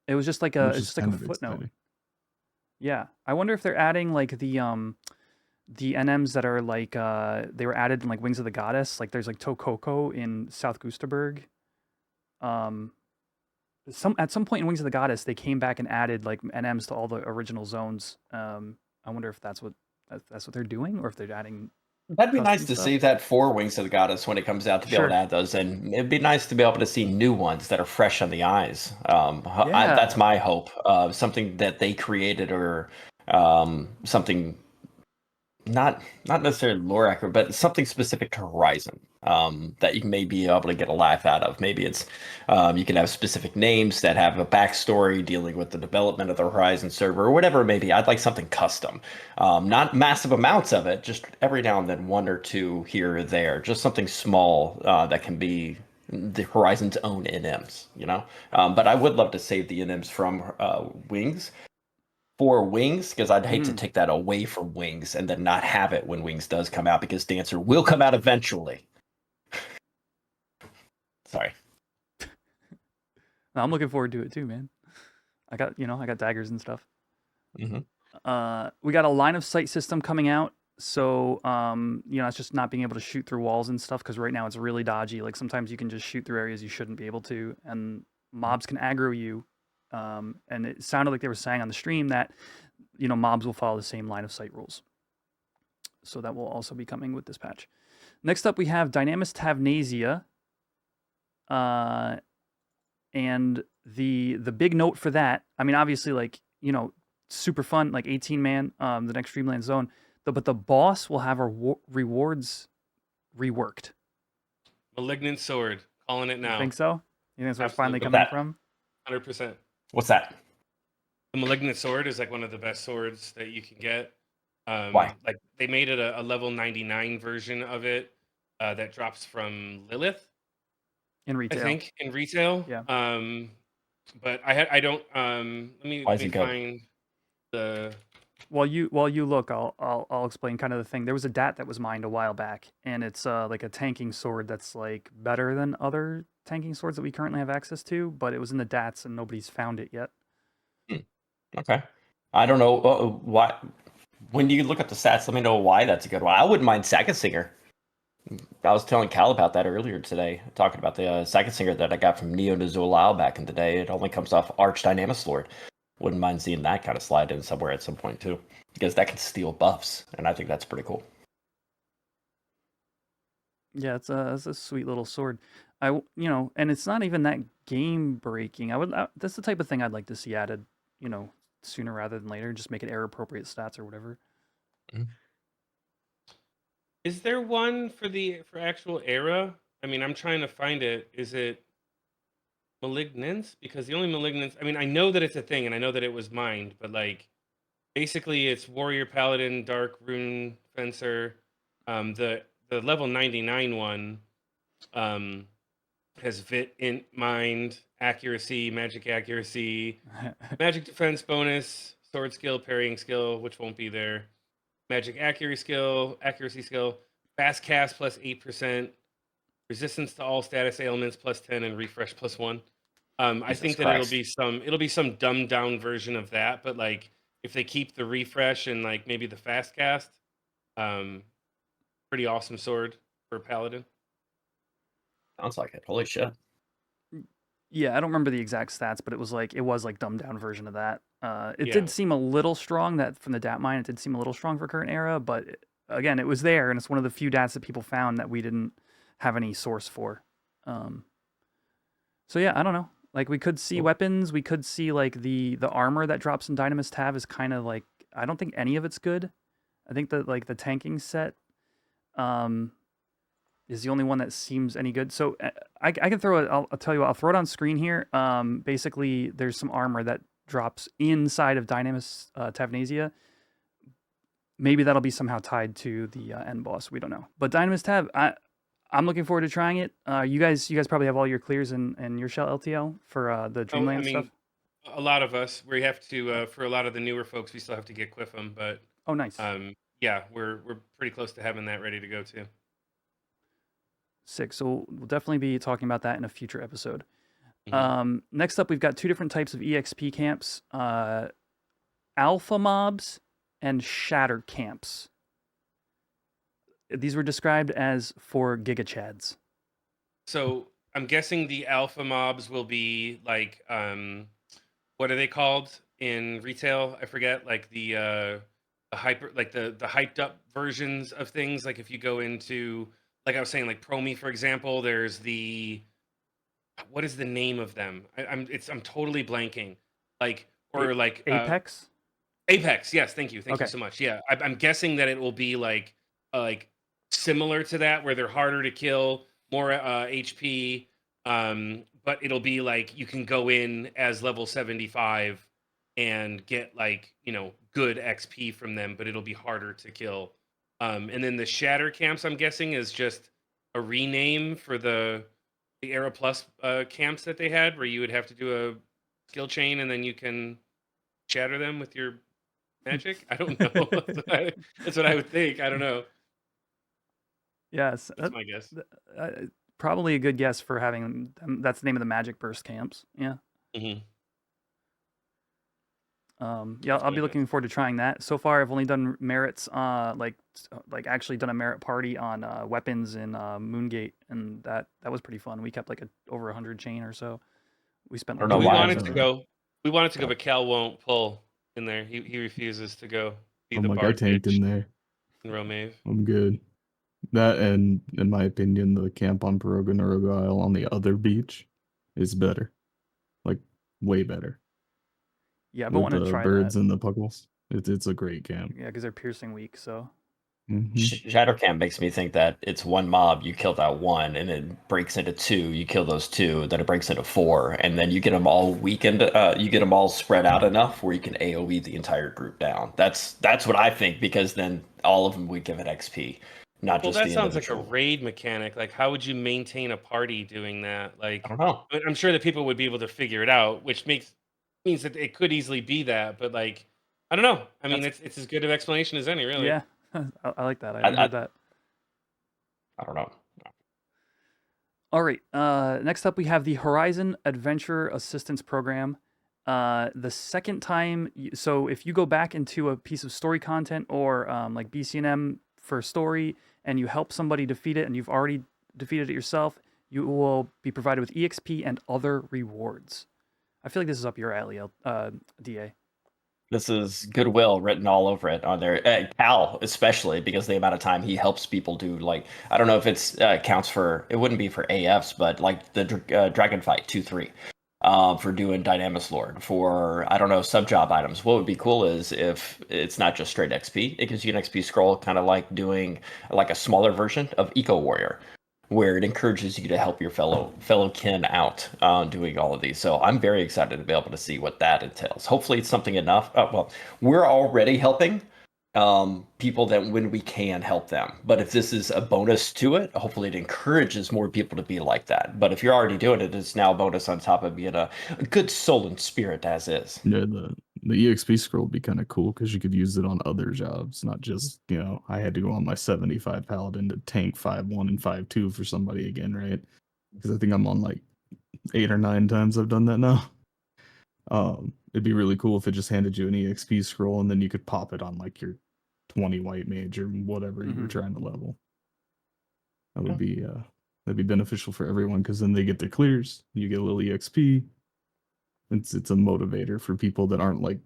It was just like Which it's is just like a kind of footnote. exciting. Yeah, I wonder if they're adding like the NMs that are like they were added in like Wings of the Goddess. Like there's like Tokoko in South Gustaberg. At some point in Wings of the Goddess, they came back and added like NMs to all the original zones. I wonder if that's what they're doing, or if they're adding. That'd be nice custom to stuff. see that for Wings of the Goddess when it comes out to be able Sure. to add those, and it'd be nice to be able to see new ones that are fresh on the eyes. Yeah. That's my hope. Something that they created, or something not necessarily lore accurate, but something specific to Horizon that you may be able to get a laugh out of. Maybe it's you can have specific names that have a backstory dealing with the development of the Horizon server, or whatever it may be. I'd like something custom, not massive amounts of it, just every now and then one or two here or there, just something small that can be the Horizon's own NMs, But I would love to save the NMs from Wings for Wings, because I'd hate to take that away from Wings and then not have it when Wings does come out, because Dancer will come out eventually. Sorry. I'm looking forward to it too, man. I got daggers and stuff. Mm-hmm. We got a line of sight system coming out. So, it's just not being able to shoot through walls and stuff, because right now it's really dodgy. Like sometimes you can just shoot through areas you shouldn't be able to, and mobs can aggro you. And it sounded like they were saying on the stream that, mobs will follow the same line of sight rules. So that will also be coming with this patch. Next up, we have Dynamis Tavnasia. And the big note for that, I mean, obviously, like, super fun, like 18-man, the next Dreamland Zone. But the boss will have our rewards reworked. Malignant Sword, calling it now. You think so? You think that's where it's finally Absolutely. coming from? 100%. What's that? The Malignant Sword is like one of the best swords that you can get. Why? Like they made it a level 99 version of it that drops from Lilith, In retail. I think, in retail. Yeah. But I don't. Let me find the. While you look, I'll explain kind of the thing. There was a DAT that was mined a while back, and it's like a tanking sword that's like better than other tanking swords that we currently have access to, but it was in the DATs and nobody's found it yet. Okay. I don't know why. When you look at the stats, let me know why that's a good one. I wouldn't mind Second Singer. I was telling Cal about that earlier today, talking about the Second Singer that I got from Neo to Zolao back in the day. It only comes off Arch Dynamis Lord. Wouldn't mind seeing that kind of slide in somewhere at some point too, because that can steal buffs, and I think that's pretty cool. Yeah, it's a sweet little sword. And it's not even that game breaking. That's the type of thing I'd like to see added, sooner rather than later. Just make it era appropriate stats or whatever. Is there one for actual era? I mean, I'm trying to find it. Is it Malignance? Because the only Malignance, I mean, I know that it's a thing and I know that it was mined, but like basically it's Warrior Paladin, Dark Rune Fencer. The level 99 one has Vit, Int, Mind, Accuracy, Magic Accuracy, Magic Defense bonus, Sword skill, Parrying skill, which won't be there. Magic Accuracy skill, Fast Cast plus 8%, Resistance to all status ailments plus 10, and Refresh plus 1. I Jesus think that Christ. it'll be some dumbed down version of that, but like if they keep the refresh and like maybe the fast cast, pretty awesome sword for Paladin. Sounds like it. Holy shit. Yeah, I don't remember the exact stats, but it was like dumbed down version of that. It Yeah. did seem a little strong that from the DAT mine. It did seem a little strong for current era, but again, it was there, and it's one of the few DATs that people found that we didn't have any source for. So yeah, I don't know. Like we could see weapons, we could see like the armor that drops in Dynamis Tab is kind of like I don't think any of it's good. I think that like the tanking set is the only one that seems any good. So I can throw it. I'll tell you what. I'll throw it on screen here. Basically, there's some armor that drops inside of Dynamis Tavnasia. Maybe that'll be somehow tied to the end boss. We don't know. But Dynamis Tab, I'm looking forward to trying it. You guys probably have all your clears and your shell LTL for the Dreamland stuff. A lot of us, we have to for a lot of the newer folks, we still have to get Quiff'em, but oh, nice. Yeah, we're pretty close to having that ready to go too. Sick. So we'll definitely be talking about that in a future episode. Mm-hmm. Next up, we've got two different types of EXP camps: alpha mobs and shatter camps. These were described as for Giga Chads. So I'm guessing the alpha mobs will be like, what are they called in retail? I forget. Like the hyper, like the hyped up versions of things. Like if you go into, like I was saying, like Promi, for example, there's what is the name of them? I'm totally blanking. Like or like Apex. Apex, yes, thank you so much. Yeah, I'm guessing that it will be like similar to that, where they're harder to kill, more HP, but it'll be like you can go in as level 75 and get like good XP from them, but it'll be harder to kill. And then the Shatter camps, I'm guessing, is just a rename for the Era Plus camps that they had, where you would have to do a skill chain and then you can shatter them with your magic. I don't know. That's what I would think. I don't know. Yes, that's my guess. Probably a good guess for having that's the name of the Magic Burst camps. Yeah. Mm-hmm. Yeah, I'll be looking forward to trying that. So far, I've only done merits, like actually done a merit party on weapons in Moongate, and that was pretty fun. We kept like over 100 chain or so. We spent. We wanted to go, but Cal won't pull in there. He refuses to go. I'm like, I tanked in there. In Romave. I'm good. That, and in my opinion, the camp on Piroga Naroga Isle on the other beach is better. Like, way better. Yeah, but want to try birds that. and the puggles. It's a great camp. Yeah, because they're piercing weak, so. Mm-hmm. Shadow Camp makes me think that it's one mob, you kill that one, and it breaks into two, you kill those two, then it breaks into four, and then you get them all weakened, you get them all spread out enough where you can AoE the entire group down. That's what I think, because then all of them would give it XP, not just the individual. Well, that sounds like a raid mechanic. Like, how would you maintain a party doing that? Like, I don't know. I'm sure that people would be able to figure it out, which means that it could easily be that, but like, I don't know. I mean, it's as good of explanation as any, really. Yeah. I like that. I heard that. I don't know. All right. Next up, we have the Horizon Adventure Assistance Program. The second time, so if you go back into a piece of story content or like BCNM for story, and you help somebody defeat it, and you've already defeated it yourself, you will be provided with EXP and other rewards. I feel like this is up your alley, DA. This is goodwill written all over it on there. Cal, especially, because the amount of time he helps people do, like, I don't know if it's counts for, it wouldn't be for AFs, but like the Dragon Fight 2-3 for doing Dynamis Lord, for, I don't know, sub-job items. What would be cool is if it's not just straight XP, it gives you an XP scroll, kind of like doing like a smaller version of Eco Warrior, where it encourages you to help your fellow kin out doing all of these. So I'm very excited to be able to see what that entails. Hopefully it's something enough. Well, we're already helping people that when we can help them. But if this is a bonus to it, hopefully it encourages more people to be like that. But if you're already doing it, it's now a bonus on top of being a good soul and spirit as is. Yeah, the EXP scroll would be kind of cool because you could use it on other jobs, not just, I had to go on my 75 paladin to tank 5-1 and 5-2 for somebody again, right? Because I think I'm on like 8 or 9 times I've done that now. It'd be really cool if it just handed you an EXP scroll and then you could pop it on like your 20 white mage or whatever you were trying to level. That would be that'd be beneficial for everyone because then they get their clears, you get a little EXP. It's a motivator for people that aren't like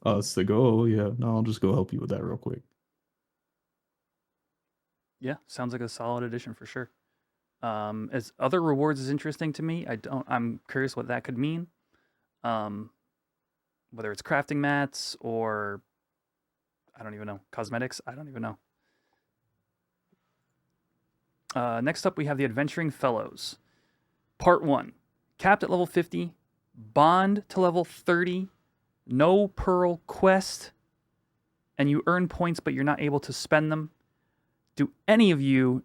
us that go, oh yeah, no, I'll just go help you with that real quick. Yeah, sounds like a solid addition for sure. As other rewards is interesting to me. I'm curious what that could mean. Whether it's crafting mats or I don't even know, cosmetics. I don't even know. Next up, we have the Adventuring Fellows. Part 1. Capped at level 50. Bond to level 30. No Pearl quest. And you earn points, but you're not able to spend them. Do any of you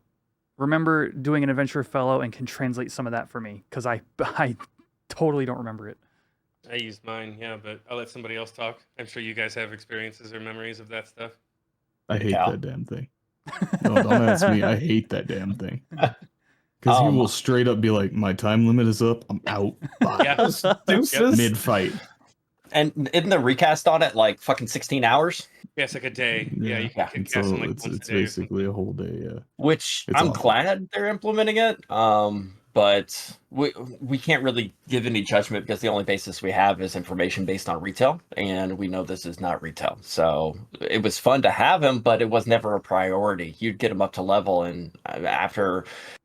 remember doing an Adventurer Fellow and can translate some of that for me? Because I totally don't remember it. I used mine, yeah, but I'll let somebody else talk. I'm sure you guys have experiences or memories of that stuff. I hate that damn thing. No, don't ask me. I hate that damn thing. Because he will straight up be like, my time limit is up. I'm out. Bye. Deuces. Mid-fight. And isn't the recast on it like fucking 16 hours? Yeah, it's like a day. Yeah, you can cast So them like it's once a day basically a whole day, yeah. Which It's I'm awful. glad they're implementing it. But we can't really give any judgment because the only basis we have is information based on retail, and we know this is not retail. So it was fun to have him, but it was never a priority. You'd get him up to level, and after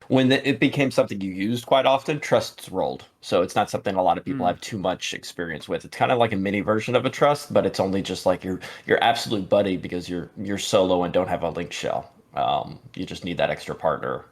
when it became something you used quite often, trusts rolled. So it's not something a lot of people have too much experience with. It's kind of like a mini version of a trust, but it's only just like your absolute buddy because you're solo and don't have a link shell. You just need that extra partner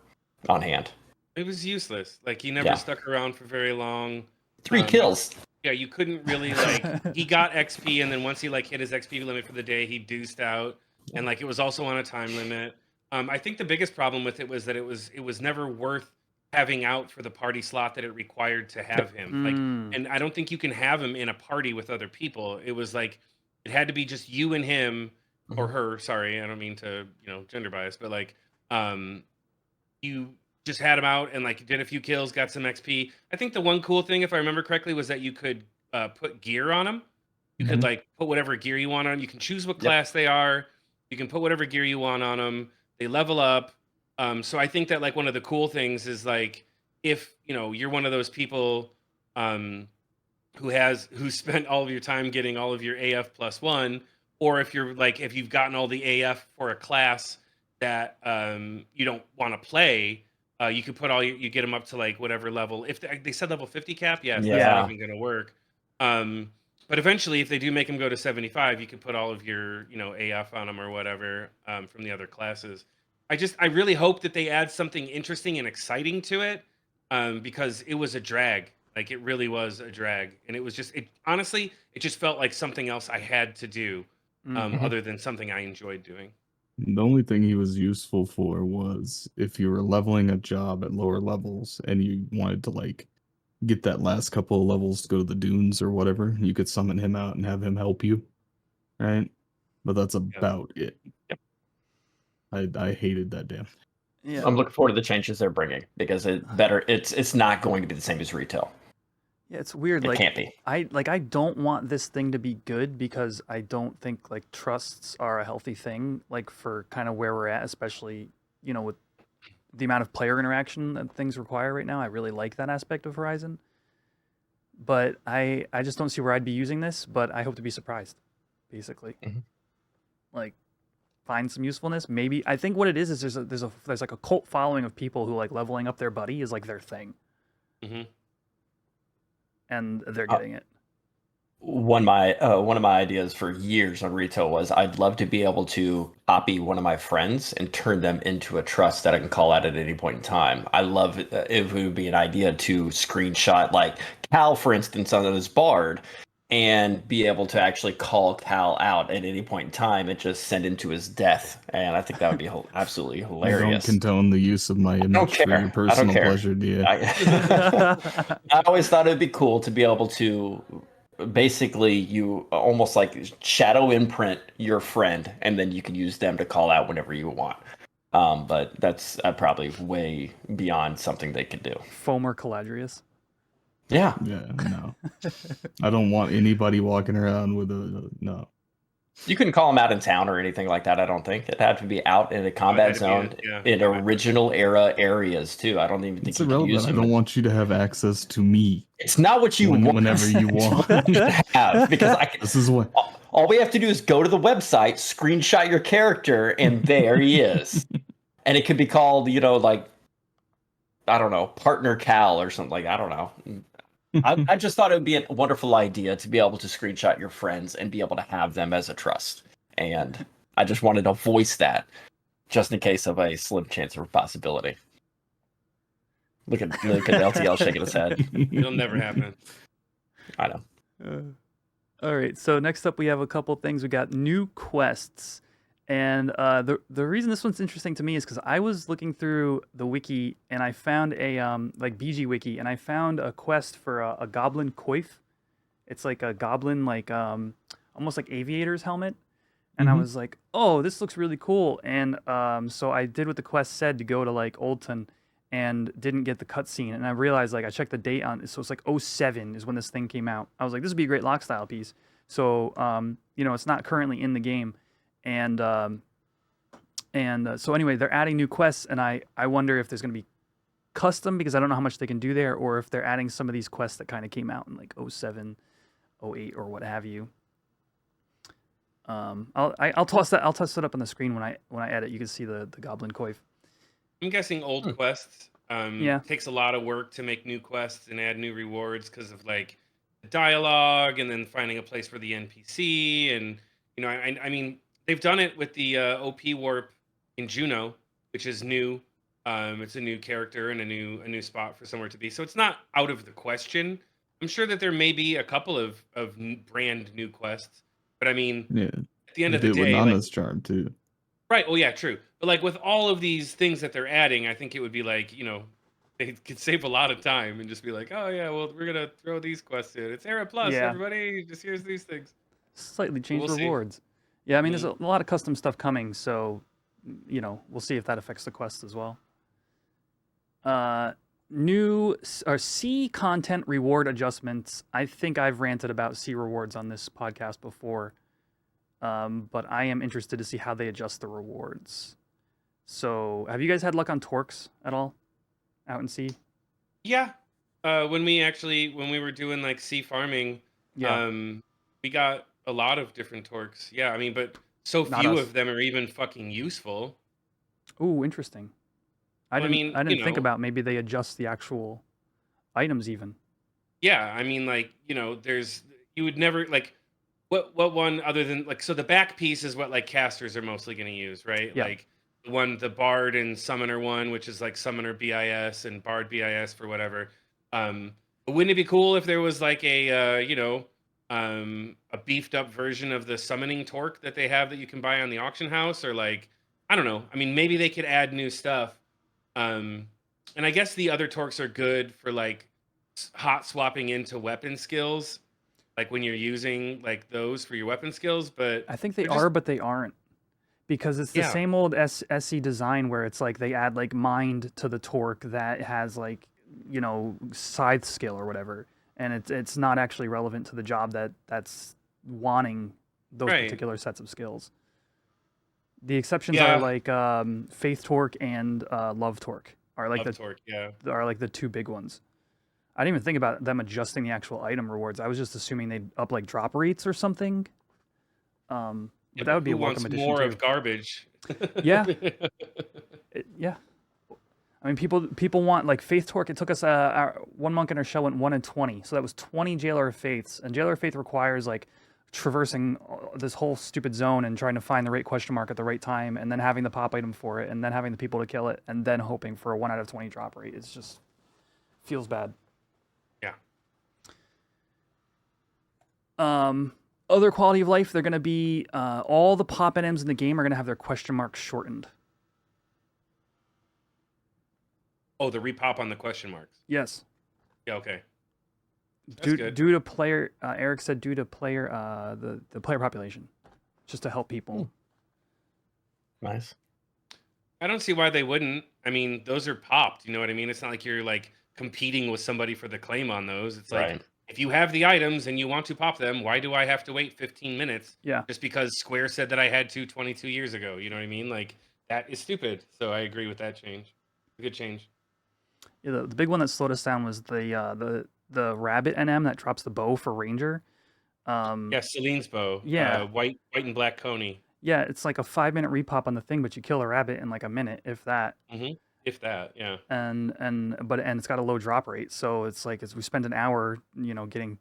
on hand. It was useless. Like, he never stuck around for very long. 3 kills. Yeah, you couldn't really, like, he got XP, and then once he, like, hit his XP limit for the day, he deuced out. And, like, it was also on a time limit. I think the biggest problem with it was that it was never worth having out for the party slot that it required to have him. Like, and I don't think you can have him in a party with other people. It was like, it had to be just you and him, or her, sorry, I don't mean to, gender bias, but, like, you just had him out and like did a few kills, got some XP. I think the one cool thing, if I remember correctly, was that you could put gear on them. You could like put whatever gear you want on. You can choose what class they are. You can put whatever gear you want on them. They level up. So I think that like one of the cool things is like if you're one of those people who spent all of your time getting all of your AF +1, or if you've gotten all the AF for a class that you don't want to play. You could put you get them up to like whatever level. If they said level 50 cap, that's not even going to work. But eventually, if they do make them go to 75, you can put all of your AF on them or whatever from the other classes. I really hope that they add something interesting and exciting to it because it was a drag. Like, it really was a drag, and it was honestly, it just felt like something else I had to do other than something I enjoyed doing. The only thing he was useful for was if you were leveling a job at lower levels and you wanted to like get that last couple of levels to go to the dunes or whatever, you could summon him out and have him help you, right? But that's about it. Yep. I hated that damn. Yeah. I'm looking forward to the changes they're bringing because it's not going to be the same as retail. Yeah, it's weird. It can't be. I don't want this thing to be good because I don't think like trusts are a healthy thing, like for kind of where we're at, especially with the amount of player interaction that things require right now. I really like that aspect of Horizon, but I just don't see where I'd be using this. But I hope to be surprised, basically. Like, find some usefulness. Maybe I think what it is there's like a cult following of people who like leveling up their buddy is like their thing. And they're getting it. One of my ideas for years on retail was I'd love to be able to copy one of my friends and turn them into a trust that I can call out at any point in time. I love it would be an idea to screenshot like Cal, for instance, on his Bard, and be able to actually call Cal out at any point in time and just send him to his death. And I think that would be absolutely I don't hilarious. condone the use of my image for your personal pleasure, DA. I always thought it'd be cool to be able to basically you almost like shadow imprint your friend, and then you can use them to call out whenever you want. But that's probably way beyond something they could do. Foamer Caladrius. Yeah. Yeah, no. I don't want anybody walking around with no. You couldn't call them out in town or anything like that, I don't think. It had to be out in a combat zone in original era areas, too. I don't even think it's you irrelevant. can use them. I don't want you to have access to me. It's not what you want. Whenever you want to have, because this is what... all we have to do is go to the website, screenshot your character, and there he is. And it could be called, like, I don't know, Partner Cal or something like, I don't know. I just thought it would be a wonderful idea to be able to screenshot your friends and be able to have them as a trust. And I just wanted to voice that just in case of a slim chance of a possibility. Look at LTL shaking his head. It'll never happen. I know. All right, so next up we have a couple things. We got new quests. And the reason this one's interesting to me is because I was looking through the wiki and I found a like BG wiki, and I found a quest for a goblin coif. It's like a goblin almost like aviator's helmet, and I was like, oh, this looks really cool. And so I did what the quest said to go to like Oldton, and didn't get the cutscene. And I realized I checked the date on it, so it's like 07 is when this thing came out. I was like, this would be a great lock style piece. So it's not currently in the game. And so anyway, they're adding new quests, and I wonder if there's going to be custom, because I don't know how much they can do there, or if they're adding some of these quests that kind of came out in like 07, 08, or what have you. I'll toss that up on the screen when I edit. You can see the goblin coif. I'm guessing old quests. Takes a lot of work to make new quests and add new rewards because of like the dialogue, and then finding a place for the NPC, and I mean. They've done it with the OP warp in Juno, which is new. It's a new character and a new spot for somewhere to be. So it's not out of the question. I'm sure that there may be a couple of brand new quests, but I mean, at the end of the day, with Nana's charm too. Right. Oh yeah, true. But like with all of these things that they're adding, I think it would be like they could save a lot of time and just be like, oh yeah, well we're gonna throw these quests in. It's Era Plus, everybody. Just here's these things. Slightly change rewards. Yeah, I mean, there's a lot of custom stuff coming, so, we'll see if that affects the quest as well. New C content reward adjustments. I think I've ranted about C rewards on this podcast before, but I am interested to see how they adjust the rewards. So, have you guys had luck on Torques at all out in C? Yeah. When we were doing like C farming, we got a lot of different Torques. Yeah, I mean, but so few of them are even fucking useful. Ooh, interesting. I didn't think about maybe they adjust the actual items even. Yeah, I mean, like, you would never like what one other than like, so the back piece is what like casters are mostly going to use, right? Yeah. Like the Bard and Summoner one, which is like Summoner BIS and Bard BIS for whatever. Wouldn't it be cool if there was like a beefed up version of the summoning torque that they have that you can buy on the auction house, or like, I don't know. I mean, maybe they could add new stuff. And I guess the other torques are good for like hot swapping into weapon skills, like when you're using like those for your weapon skills. But I think they are, but they aren't, because it's the same old SC design where it's like they add like mind to the torque that has like, scythe skill or whatever. And it's not actually relevant to the job that's wanting those particular sets of skills. The exceptions are like Faith Torque and Love Torque are like are like the two big ones. I didn't even think about them adjusting the actual item rewards. I was just assuming they'd up like drop rates or something. But that would be a welcome addition. More of garbage. Yeah. Yeah. I mean, people want, like, Faith Torque. It took us, one monk in our show went 1 in 20. So that was 20 Jailer of Faiths. And Jailer of Faith requires, like, traversing this whole stupid zone and trying to find the right question mark at the right time, and then having the pop item for it, and then having the people to kill it, and then hoping for a 1 out of 20 drop rate. It's just feels bad. Yeah. Other quality of life, they're going to be all the pop NMs in the game are going to have their question marks shortened. Oh, the repop on the question marks. Yes. Yeah, okay. Due good. to player, Eric said due to player, the player population, just to help people. Nice. I don't see why they wouldn't. I mean, those are popped. You know what I mean? It's not like you're like competing with somebody for the claim on those. It's like Right. if you have the items and you want to pop them, why do I have to wait 15 minutes? Yeah. Just because Square said that I had to 22 years ago. You know what I mean? Like that is stupid. So I agree with that change. Good change. Yeah, the big one that slowed us down was the rabbit NM that drops the bow for ranger. Yeah, Celine's bow. Yeah. White and black coney. Yeah, it's like a 5-minute repop on the thing, but you kill a rabbit in like a minute, if that. Mm-hmm. If that, yeah. And it's got a low drop rate, so it's like as we spend an hour, getting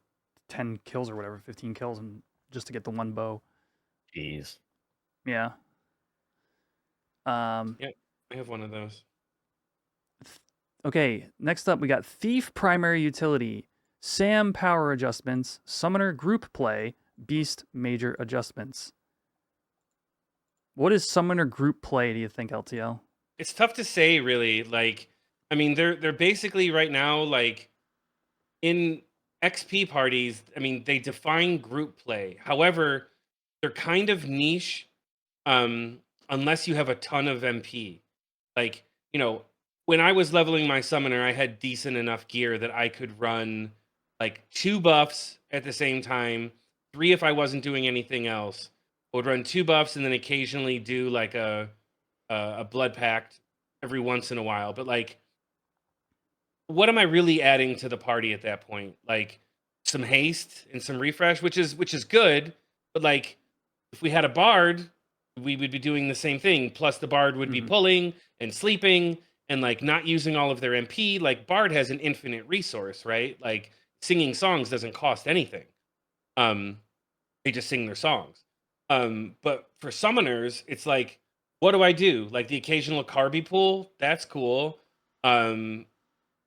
10 kills or whatever, 15 kills, and just to get the one bow. Jeez. Yeah. Yeah, I have one of those. Okay, next up we got Thief primary utility, Sam power adjustments, Summoner group play, Beast major adjustments. What is Summoner group play, do you think, LTL? It's tough to say, really. Like, I mean, they're basically right now, like, in XP parties, I mean, they define group play. However, they're kind of niche, unless you have a ton of MP. Like, when I was leveling my summoner, I had decent enough gear that I could run like 2 buffs at the same time, 3 if I wasn't doing anything else. I would run 2 buffs and then occasionally do like a blood pact every once in a while. But like, what am I really adding to the party at that point? Like some haste and some refresh, which is good. But like, if we had a bard, we would be doing the same thing. Plus, the bard would be pulling and sleeping and like not using all of their MP. Like bard has an infinite resource, right? Like singing songs doesn't cost anything. They just sing their songs. But for summoners, it's like, what do I do? Like the occasional Carby pool, that's cool. But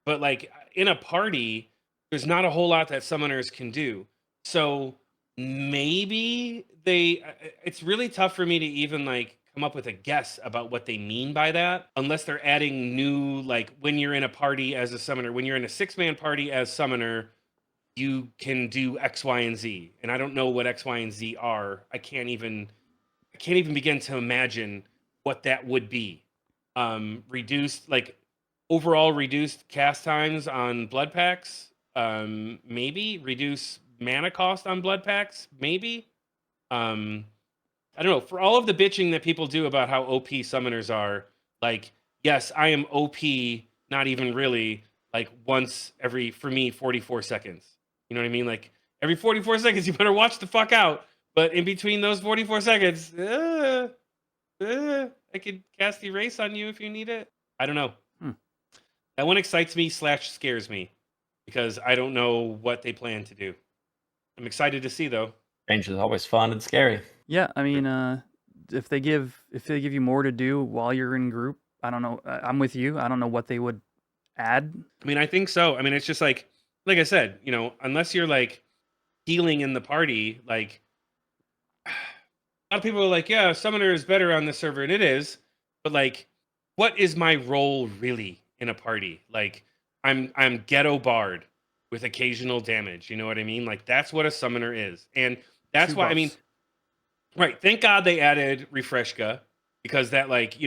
like in a party, there's not a whole lot that summoners can do. So maybe it's really tough for me to even like come up with a guess about what they mean by that, unless they're adding new, like when you're in a party as a summoner, when you're in a 6-man party as summoner, you can do X, Y, and Z. And I don't know what X, Y, and Z are. I can't even begin to imagine what that would be. Reduced, like overall reduced cast times on blood packs. Maybe reduce mana cost on blood packs. Maybe. I don't know. For all of the bitching that people do about how OP summoners are, like, yes, I am OP, not even really, like once every, for me, 44 seconds. You know what I mean? Like every 44 seconds, you better watch the fuck out. But in between those 44 seconds, I could cast Erase on you if you need it. I don't know. That one excites me / scares me because I don't know what they plan to do. I'm excited to see though. Range is always fun and scary. Yeah, I mean, if they give you more to do while you're in group, I don't know. I'm with you. I don't know what they would add. I mean, I think so. I mean, it's just like I said, unless you're like healing in the party, like a lot of people are like, yeah, summoner is better on this server, and it is. But like, what is my role really in a party? Like, I'm ghetto bard with occasional damage. You know what I mean? Like that's what a summoner is, and that's 2 why buffs. I mean, right? Thank God they added Refreshka because that like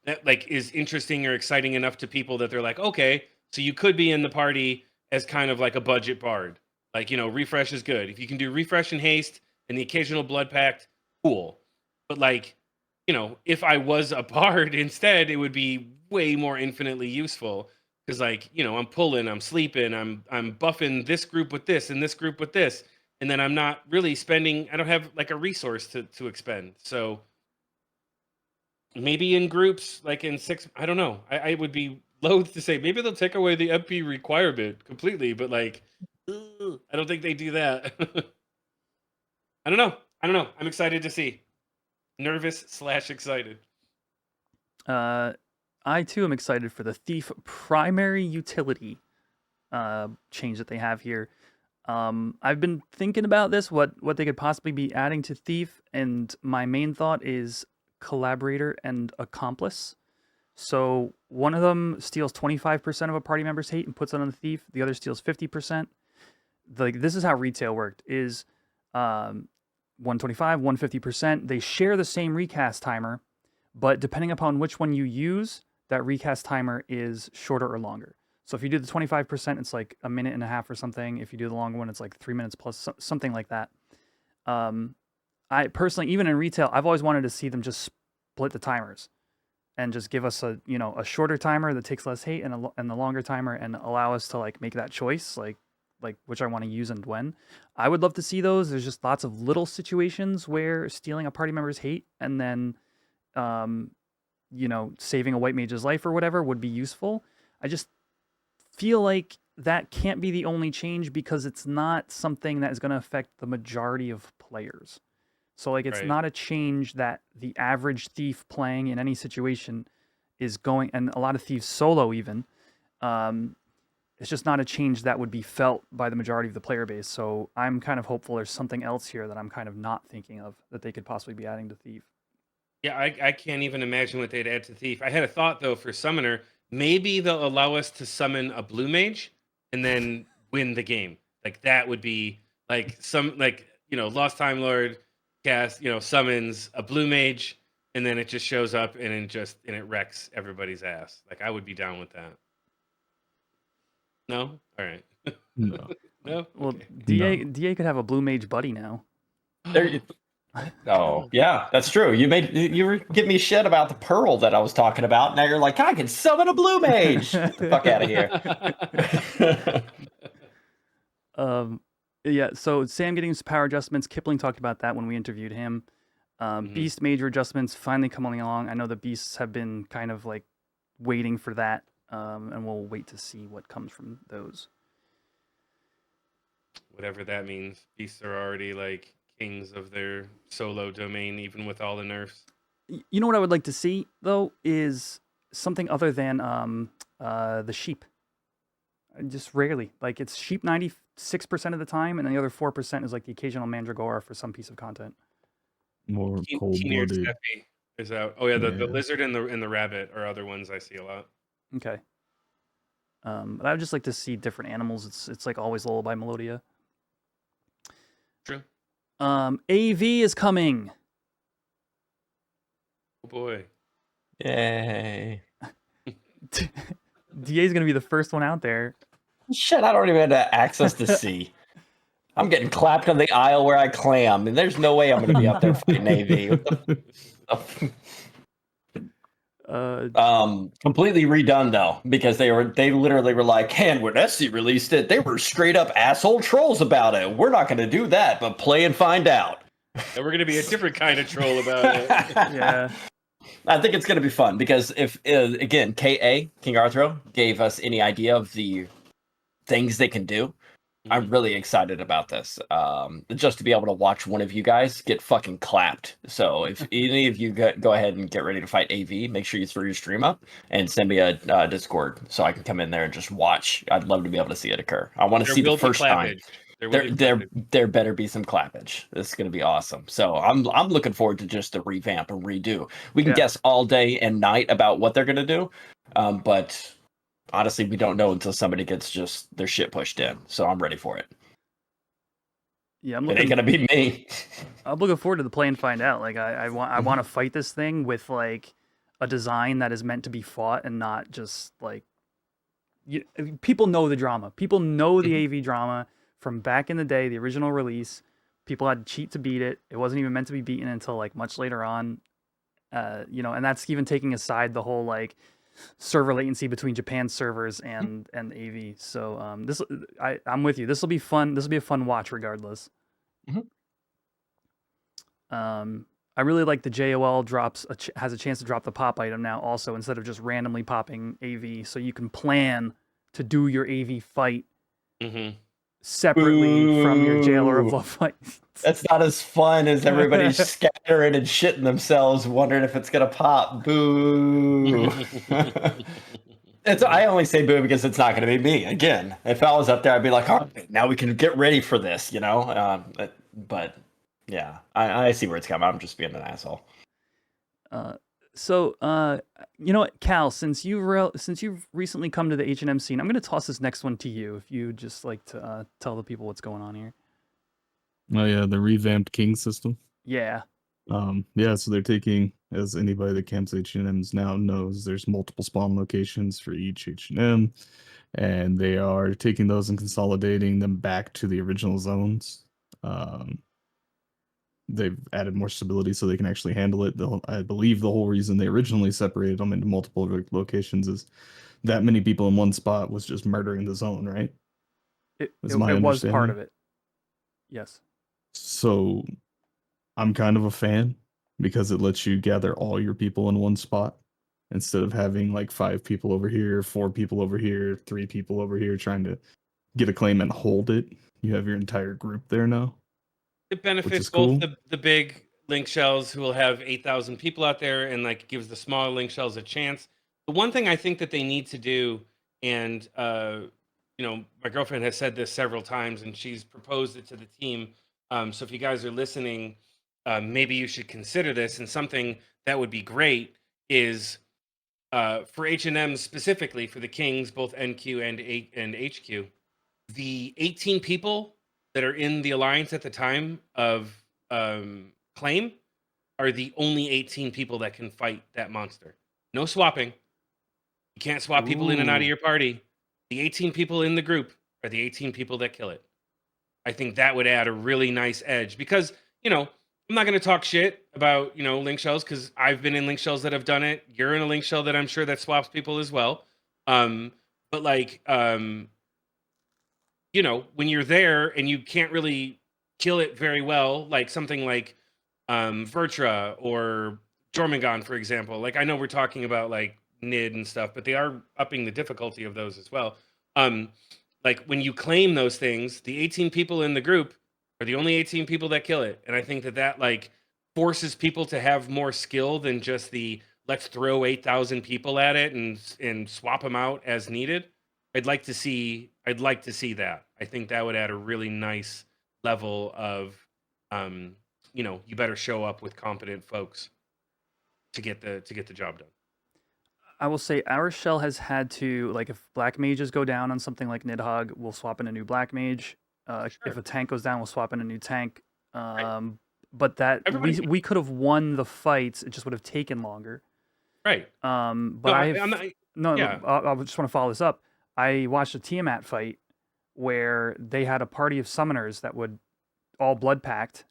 that like is interesting or exciting enough to people that they're like, okay, so you could be in the party as kind of like a budget bard. Like refresh is good if you can do refresh and haste and the occasional blood pact, cool. But like if I was a bard instead, it would be way more infinitely useful because like I'm pulling, I'm sleeping, I'm buffing this group with this and this group with this, and then I'm not really spending. I don't have like a resource to expend. So maybe in groups, like in 6, I don't know. I would be loath to say maybe they'll take away the MP requirement completely, but like I don't think they do that. I don't know. I'm excited to see. Nervous / excited. I too am excited for the Thief primary utility change that they have here. I've been thinking about this, what they could possibly be adding to Thief, and my main thought is Collaborator and Accomplice. So one of them steals 25% of a party member's hate and puts it on the Thief. The other steals 50%. This is how retail worked: is 125, 150%. They share the same recast timer, but depending upon which one you use, that recast timer is shorter or longer. So if you do the 25%, it's like a minute and a half or something. If you do the longer one, it's like 3 minutes plus, something like that. I personally, even in retail, I've always wanted to see them just split the timers and just give us a shorter timer that takes less hate and the longer timer, and allow us to like make that choice, like which I want to use and when. I would love to see those. There's just lots of little situations where stealing a party member's hate and then saving a white mage's life or whatever would be useful. I just feel like that can't be the only change, because it's not something that is going to affect the majority of players. So like it's not a change that the average thief playing in any situation is going, and a lot of thieves solo even, it's just not a change that would be felt by the majority of the player base. So I'm kind of hopeful there's something else here that I'm kind of not thinking of that they could possibly be adding to Thief. Yeah, I can't even imagine what they'd add to Thief. I had a thought though for Summoner. Maybe they'll allow us to summon a blue mage and then win the game. Like that would be like Lost Time Lord cast, summons a blue mage, and then it just shows up and it wrecks everybody's ass. Like I would be down with that. No? All right. No. No? Well, Okay. DA could have a blue mage buddy now. Oh, yeah, that's true. You were giving me shit about the pearl that I was talking about. Now you're like, I can summon a blue mage. Get the fuck out of here. Yeah, so Sam getting his power adjustments. Kipling talked about that when we interviewed him. Beast major adjustments finally coming along. I know the beasts have been kind of like waiting for that, and we'll wait to see what comes from those. Whatever that means. Beasts are already like kings of their solo domain, even with all the nerfs. You know what I would like to see though is something other than the sheep. Just rarely, like it's sheep 96% of the time, and then the other 4% is like the occasional mandragora for some piece of content. More cold-blooded. Is out. Oh yeah, the lizard and the rabbit are other ones I see a lot. Okay. But I would just like to see different animals. It's like always Lullaby Melodia. True. AV is coming. Oh boy. Yay. DA is gonna be the first one out there. Shit, I don't even have access to see. I'm getting clapped on the aisle where I clam, and there's no way I'm going to be up there fighting AV. Completely redone though, because they literally were like, and when Essie released it, they were straight up asshole trolls about it. We're not going to do that, but play and find out. And we're going to be a different kind of troll about it. Yeah. I think it's going to be fun, because if, again, KA, King Arthur, gave us any idea of the things they can do, I'm really excited about this. Just to be able to watch one of you guys get fucking clapped. So if any of you go ahead and get ready to fight AV, make sure you throw your stream up and send me a Discord so I can come in there and just watch. I'd love to be able to see it occur. I want to see the first time. There better be some clappage. This is going to be awesome. So I'm looking forward to just the revamp and redo. We can guess all day and night about what they're going to do, but honestly, we don't know until somebody gets just their shit pushed in. So I'm ready for it. Yeah, it ain't gonna be me. I'm looking forward to the play and find out. Like I want to fight this thing with like a design that is meant to be fought and not just like people know the drama. People know the AV drama from back in the day, the original release. People had to cheat to beat it. It wasn't even meant to be beaten until like much later on. And that's even taking aside the whole like server latency between Japan servers and AV. So I'm with you. This will be fun. This will be a fun watch regardless. I really like the JOL has a chance to drop the pop item now also, instead of just randomly popping AV, so you can plan to do your AV fight separately from your Jailer of Love fight. That's not as fun as everybody scattering and shitting themselves, wondering if it's gonna pop. Boo! I only say boo because it's not going to be me again. If I was up there, I'd be like, "All right, now we can get ready for this," you know. But yeah, I see where it's coming. I'm just being an asshole. So, you know what, Cal? Since you've recently come to the H&M scene, I'm gonna toss this next one to you. If you just like to tell the people what's going on here. Oh yeah, the revamped King system. Yeah. Yeah, so they're taking, as anybody that camps H&Ms now knows, there's multiple spawn locations for each H&M, and they are taking those and consolidating them back to the original zones. They've added more stability so they can actually handle it. I believe the whole reason they originally separated them into multiple locations is that many people in one spot was just murdering the zone, right? It Is my it was part understanding. of it. Yes. So I'm kind of a fan because it lets you gather all your people in one spot instead of having like 5 people over here, 4 people over here, 3 people over here trying to get a claim and hold it. You have your entire group there now, It which benefits is both cool. the big link shells who will have 8,000 people out there, and like gives the smaller link shells a chance. The one thing I think that they need to do, and my girlfriend has said this several times, and she's proposed it to the team. So if you guys are listening, maybe you should consider this. And something that would be great is for H&M specifically for the Kings, both NQ and HQ, the 18 people that are in the alliance at the time of claim are the only 18 people that can fight that monster. No swapping. You can't swap people in and out of Ooh. your party. The 18 people in the group are the 18 people that kill it. I think that would add a really nice edge because, I'm not going to talk shit about, link shells because I've been in link shells that have done it. You're in a link shell that I'm sure that swaps people as well. But like, when you're there and you can't really kill it very well, like something like Vertra or Jormungand, for example. Like I know we're talking about like Nid and stuff, but they are upping the difficulty of those as well. Um, like when you claim those things, the 18 people in the group are the only 18 people that kill it, and I think that like forces people to have more skill than just the let's throw 8,000 people at it and swap them out as needed. I'd like to see that. I think that would add a really nice level of you better show up with competent folks to get the job done. I will say our shell has had to, like, if black mages go down on something like Nidhogg, we'll swap in a new black mage. If Sure. a tank goes down, we'll swap in a new tank. Right. But that Everybody we could have won the fights. It just would have taken longer. right. But No, I'm I've not no. yeah. I just want to follow this up. I watched a Tiamat fight where they had a party of summoners that would all blood pact,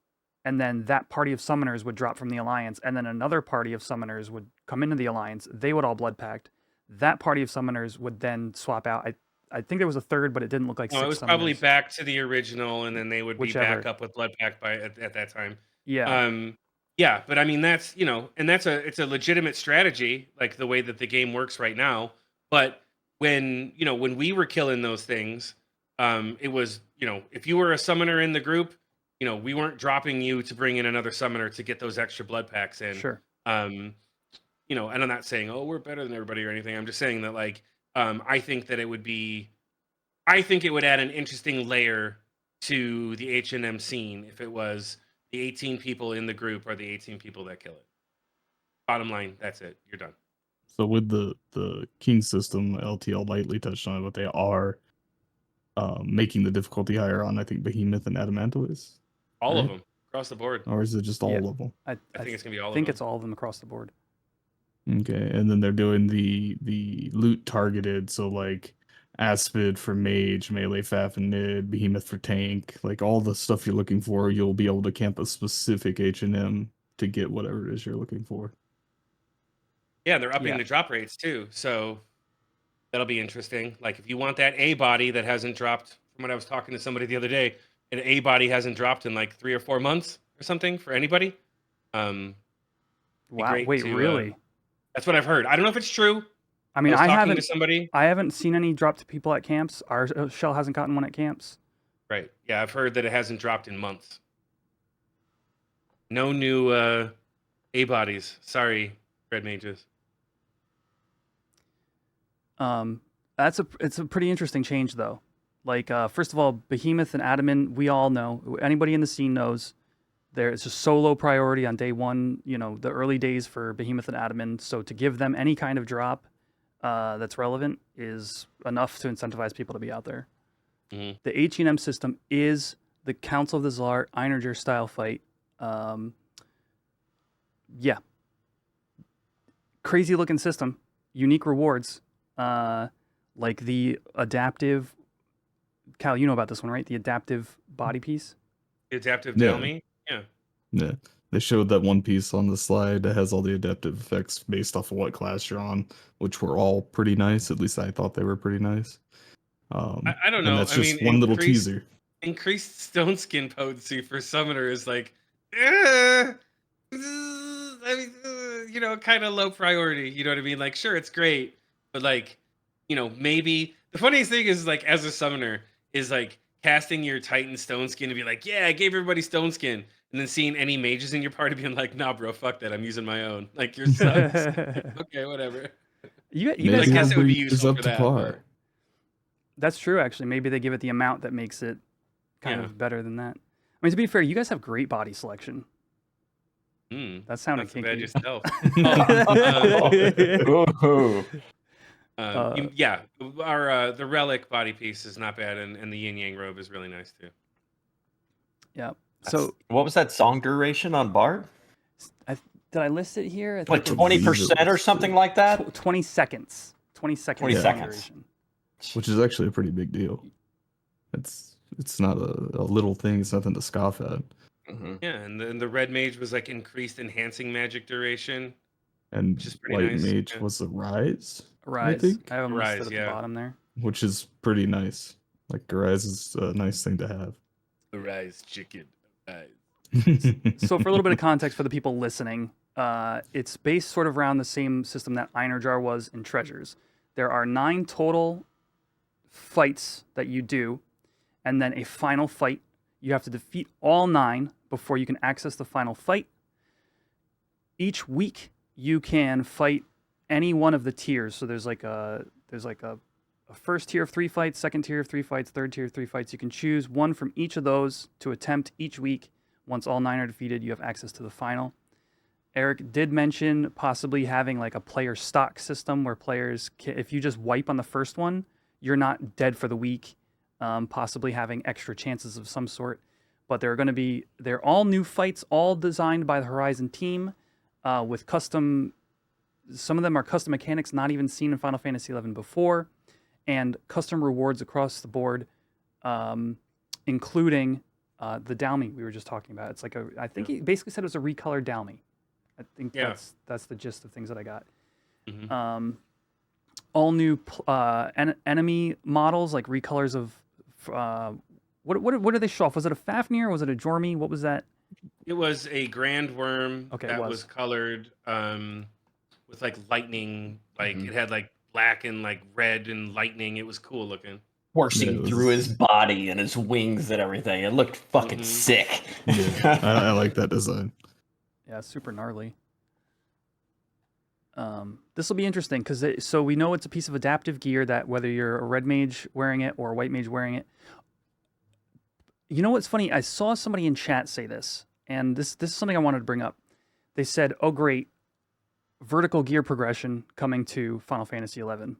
and then that party of summoners would drop from the alliance, and then another party of summoners would come into the alliance. They would all blood pact. That party of summoners would then swap out. I think there was a third, but it didn't look like No, it 6 was probably summoners. back to the original, and then they would be back Whichever. up with Blood Pact at that time. Yeah. Um, yeah, but I mean that's and it's a legitimate strategy, like the way that the game works right now. But when we were killing those things, it was if you were a summoner in the group, we weren't dropping you to bring in another summoner to get those extra blood packs in. Sure. Um, and I'm not saying we're better than everybody or anything. I'm just saying that like I think that I think it would add an interesting layer to the H&M scene if it was the 18 people in the group are the 18 people that kill it. Bottom line, that's it. You're done. So with the King system, LTL lightly touched on it, but they are making the difficulty higher on, I think, Behemoth and Adamantoise, All of right? them across the board. Or is it just Yeah. all of them? I think it's gonna be all of think them. it's all of them across the board. Okay, and then they're doing the loot targeted, so like Aspid for mage, melee Faf and Nid, Behemoth for tank, like all the stuff you're looking for, you'll be able to camp a specific H&M to get whatever it is you're looking for. Yeah, they're upping Yeah. the drop rates too, so that'll be interesting. Like if you want that A body that hasn't dropped, from what I was talking to somebody the other day, an A body hasn't dropped in like 3 or 4 months or something for anybody. Be Wow. great Wait, to. really? That's what I've heard. I don't know if it's true. I I mean, was talking to somebody. I haven't seen any drop to people at camps. Our shell hasn't gotten one at camps. Right. Yeah, I've heard that it hasn't dropped in months. No new A bodies. Sorry, red mages. It's a pretty interesting change though. Like first of all, Behemoth and Adamant, we all know. Anybody in the scene knows. It's a solo priority on day one. You know, the early days for Behemoth and Adamant. So to give them any kind of drop that's relevant is enough to incentivize people to be out there. Mhm. The H&M system is the Council of the Czar Eininger style fight. Yeah, crazy looking system, unique rewards, like the adaptive. Cal, you know about this one, right? The adaptive body piece. The adaptive Yeah. Delmy? Yeah. Yeah. They showed that one piece on the slide that has all the adaptive effects based off of what class you're on, which were all pretty nice. At least I thought they were pretty nice. I don't and know. that's I just mean, one little teaser. increased stone skin potency for summoner is like, I mean, you know, kind of low priority. You know what I mean? Like, sure, it's great, but like, you know, maybe the funniest thing is like, as a summoner, is like casting your Titan stone skin to be like, yeah, I gave everybody stone skin, and then seeing any mages in your party being like, nah, bro, fuck that, I'm using my own. Like, yours sucks. Okay, whatever. You Maybe guys I guess have, it would be everybody's useful up for to that, par. but- that's true. Actually, maybe they give it the amount that makes it kind Yeah. of better than that. I mean, to be fair, you guys have great body selection. That sounded Not so bad kinky. yourself. Ooh. Yeah, our the relic body piece is not bad, and the yin yang robe is really nice too. Yeah. So So what was that song duration on Bard? did I list it here? I Like think it's 20% or something like that? 20 seconds. 20 seconds. 20 long seconds. duration. Which is actually a pretty big deal. It's not a little thing. It's nothing to scoff at. Mhm. Yeah, and the red mage was like increased enhancing magic duration. And Which is pretty White nice, Mage yeah. was a rise, Rise. think. I have them listed Rise, at yeah. the bottom there. which is pretty nice. Like a rise is a nice thing to have. Rise chicken. Rise. So for a little bit of context for the people listening, it's based sort of around the same system that Einerjar was in Treasures. There are 9 total fights that you do, and then a final fight. You have to defeat all 9 before you can access the final fight. Each week you can fight any one of the tiers. So there's like a first tier of 3 fights, second tier of 3 fights, third tier of 3 fights. You can choose one from each of those to attempt each week. Once all 9 are defeated, you have access to the final. Eric did mention possibly having like a player stock system where players, if you just wipe on the first one, you're not dead for the week. Possibly having extra chances of some sort. But they're all new fights, all designed by the Horizon team, with custom. Some of them are custom mechanics not even seen in Final Fantasy XI before, and custom rewards across the board, including the Dalmy we were just talking about. It's like I think he basically said it was a recolored Dalmy. I think that's the gist of things that I got. Mhm. All new enemy models, like recolors of what did they show off? Was it a Fafnir? Was it a Jormy? What was that? It was a grand worm Okay, it that was. was colored with like lightning. Like Mhm. it had like black and like red and lightning. It was cool looking. Coursing Yeah, it through was- his body and his wings and everything. It looked fucking Mhm. sick. Yeah, I like that design. Yeah, super gnarly. This will be interesting because so we know it's a piece of adaptive gear that whether you're a red mage wearing it or a white mage wearing it. You know what's funny? I saw somebody in chat say this, and this is something I wanted to bring up. They said, "Oh, great, vertical gear progression coming to Final Fantasy XI,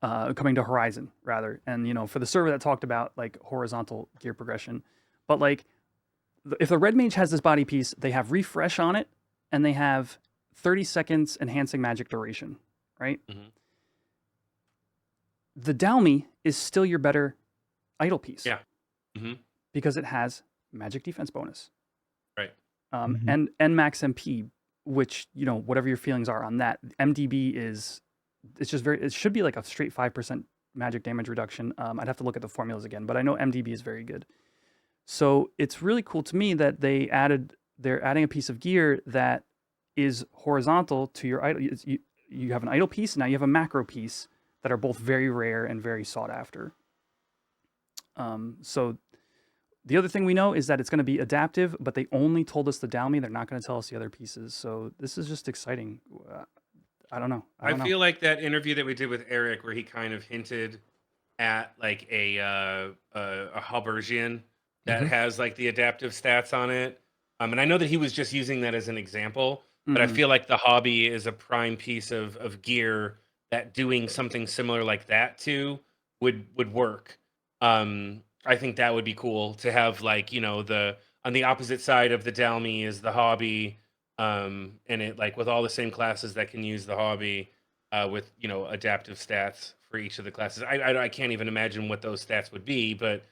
coming to Horizon rather." And you know, for the server that talked about like horizontal gear progression, but like if the red mage has this body piece, they have refresh on it, and they have 30 seconds enhancing magic duration, right? Mhm. The Dalmy is still your better idle piece. Yeah. Mhm. Because it has magic defense bonus. Right. And max MP, which, you know, whatever your feelings are on that, MDB it should be like a straight 5% magic damage reduction. I'd have to look at the formulas again, but I know MDB is very good. So it's really cool to me that they're adding a piece of gear that is horizontal to your idle. You have an idle piece, and now you have a macro piece that are both very rare and very sought after. So the other thing we know is that it's going to be adaptive, but they only told us the Dalmy. They're not going to tell us the other pieces. So this is just exciting. I don't know. I feel like that interview that we did with Eric, where he kind of hinted at like a Halbersian that Mhm. has like the adaptive stats on it. And I know that he was just using that as an example, but I Mhm. feel like the hobby is a prime piece of gear that doing something similar like that to would work. I think that would be cool to have, like, the on the opposite side of the Dalmy is the hobby, and it like with all the same classes that can use the hobby, with adaptive stats for each of the classes. I can't even imagine what those stats would be, but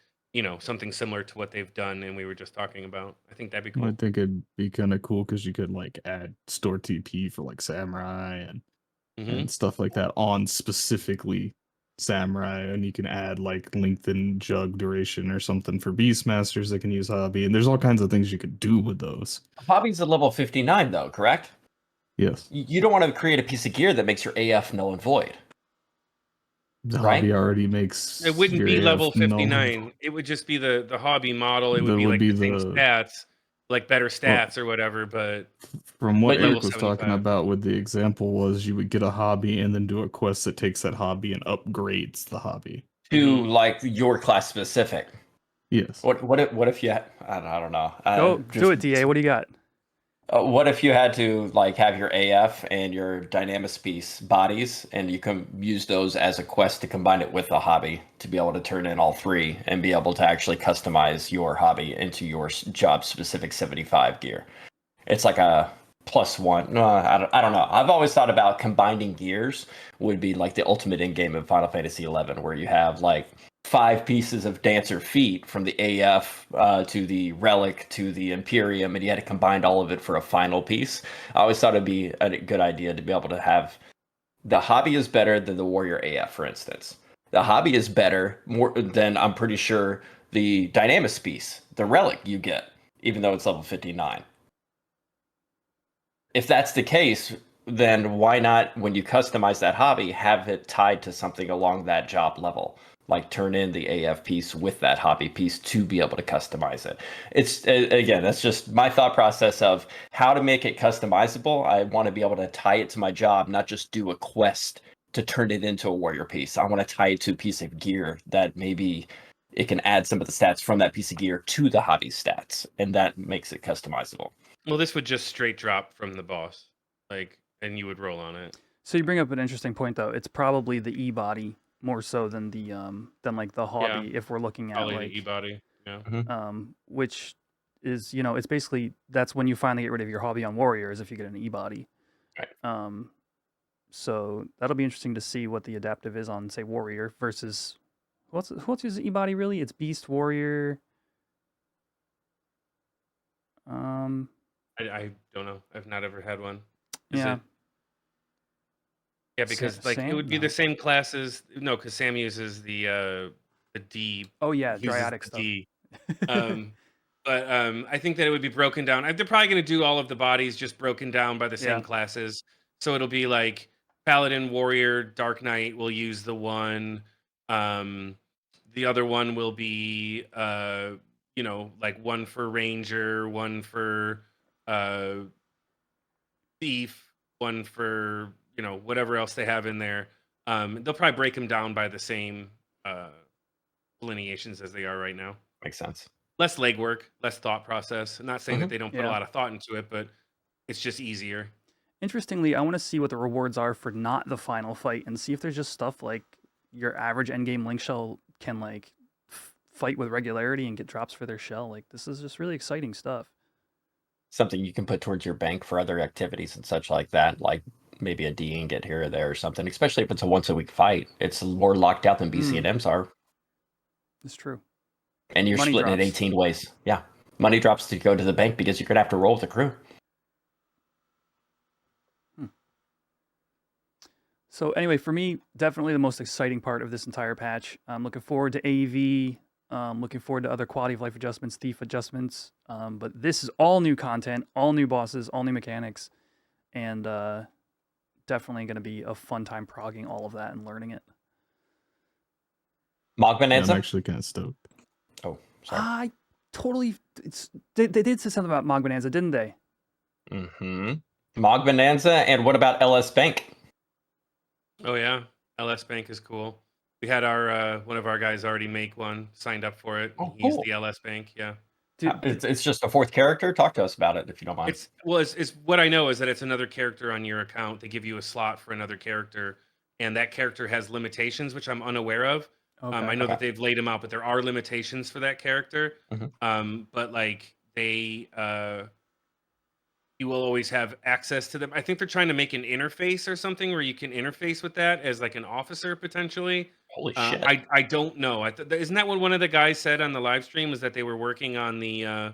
something similar to what they've done and we were just talking about. I think that'd be I cool. think it'd be kind of cool because you could like add store TP for like samurai Hmm. and stuff like that on specifically samurai, and you can add like lengthened jug duration or something for beastmasters that can use hobby, and there's all kinds of things you could do with those. Hobby's a level 59 though, correct? Yes, You don't want to create a piece of gear that makes your AF null and void, the right? hobby already It makes wouldn't your be level AF null. 59. It would just be the hobby model. It would That be would like be the same the stats, like better well, stats or whatever, but from what But level Eric was talking 75. about with the example was you would get a hobby and then do a quest that takes that hobby and upgrades the hobby. to Hmm. like your class specific. Yes. What if you I don't know. Go do Just it, Da. What do you got? what if you had to like have your AF and your Dynamis piece bodies, and you can use those as a quest to combine it with a hobby to be able to turn in all three and be able to actually customize your hobby into your job specific 75 gear. It's like a +1. No, I don't know. I've always thought about combining gears would be like the ultimate end game in Final Fantasy 11, where you have like 5 pieces of dancer feet from the AF to the relic to the Imperium, and you had to combine all of it for a final piece. I always thought it'd be a good idea to be able to have the hobby is better than the warrior AF, for instance. The hobby is better more than, I'm pretty sure, the Dynamis piece, the relic you get, even though it's level 59. If that's the case, then why not, when you customize that hobby, have it tied to something along that job level? Like turn in the AF piece with that hobby piece to be able to customize it. It's again, that's just my thought process of how to make it customizable. I want to be able to tie it to my job, not just do a quest to turn it into a warrior piece. I want to tie it to a piece of gear that maybe it can add some of the stats from that piece of gear to the hobby stats, and that makes it customizable. Well, this would just straight drop from the boss, like, and you would roll on it. So you bring up an interesting point, though. It's probably the E body more so than than like the Yeah, hobby. If we're looking at probably the like E-body. Yeah. which is it's basically that's when you finally get rid of your hobby on warriors if you get an E body. Right. So that'll be interesting to see what the adaptive is on, say, warrior versus who else uses E body really? It's beast, warrior. I don't know. I've not ever had one. Is Yeah. it? Yeah, because like it Sam? would be No. the same classes. No, because Sam uses the D. Oh yeah, Uses Dryatic the stuff. D. Um, but I think that it would be broken down. They're probably going to do all of the bodies just broken down by the same Yeah. classes. So it'll be like Paladin, Warrior, Dark Knight will use the one. The other one will be like one for Ranger, one for uh, Thief, one for whatever else they have in there. They'll probably break them down by the same delineations as they are right now. Makes sense. Less legwork, less thought process. I'm not saying that Mhm. they don't put a Yeah. lot of thought into it, but it's just easier. Interestingly, I want to see what the rewards are for not the final fight and see if there's just stuff like your average endgame link shell can like fight with regularity and get drops for their shell. Like this is just really exciting stuff. Something you can put towards your bank for other activities and such like that, like maybe a D and get here or there or something, especially if it's a once a week fight. It's more locked out than BC&Ms are. It's true. And you're Money splitting it drops. 18 ways. Yeah. Money drops to go to the bank because you're going to have to roll with the crew. So anyway, for me, definitely the most exciting part of this entire patch. I'm looking forward to AEV. Looking forward to other quality of life adjustments, thief adjustments. But this is all new content, all new bosses, all new mechanics, and definitely going to be a fun time progging all of that and learning it. Mog Yeah, Bonanza? I'm actually kind of stoked. Oh, sorry. I totally. They did say something about Mog Bonanza, didn't they? Mm-hmm. Mog Bonanza, and what about LS Bank? Oh yeah, LS Bank is cool. We had our one of our guys already make one, signed up for it. Oh, He used cool. the LS Bank. Yeah. It's just a fourth character. Talk to us about it if you don't mind. It's what I know is that it's another character on your account. They give you a slot for another character, and that character has limitations, which I'm unaware of. Okay. I know that Okay. they've laid them out, but there are limitations for that character. But like you will always have access to them. I think they're trying to make an interface or something where you can interface with that as like an officer potentially. Holy shit. I don't know. Isn't that what one of the guys said on the live stream? Was that they were working on the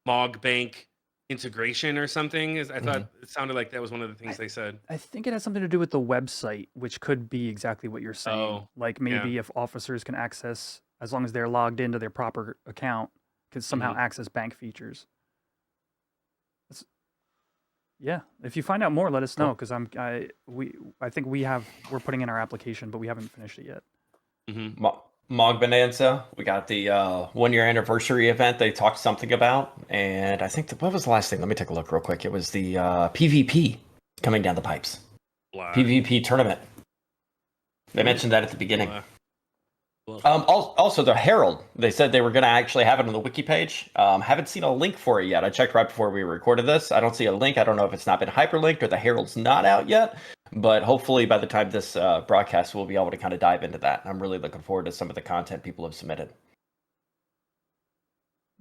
Mog Bank integration or something? I thought it sounded like that was one of the things they said. I think it has something to do with the website, which could be exactly what you're saying. Oh, Like maybe if officers can access, as long as they're logged into their proper account, can somehow access bank features. Yeah, if you find out more, let us know because I think we're putting in our application, but we haven't finished it yet. Mog Bonanza. We got the 1 year anniversary event they talked something about, and I think what was the last thing? Let me take a look real quick. It was the PvP coming down the pipes. PvP tournament. They mentioned that at the beginning. Also, the Herald. They said they were going to actually have it on the wiki page. Haven't seen a link for it yet. I checked right before we recorded this. I don't see a link. I don't know if it's not been hyperlinked or the Herald's not out yet. But hopefully by the time this broadcast, we'll be able to kind of dive into that. I'm really looking forward to some of the content people have submitted.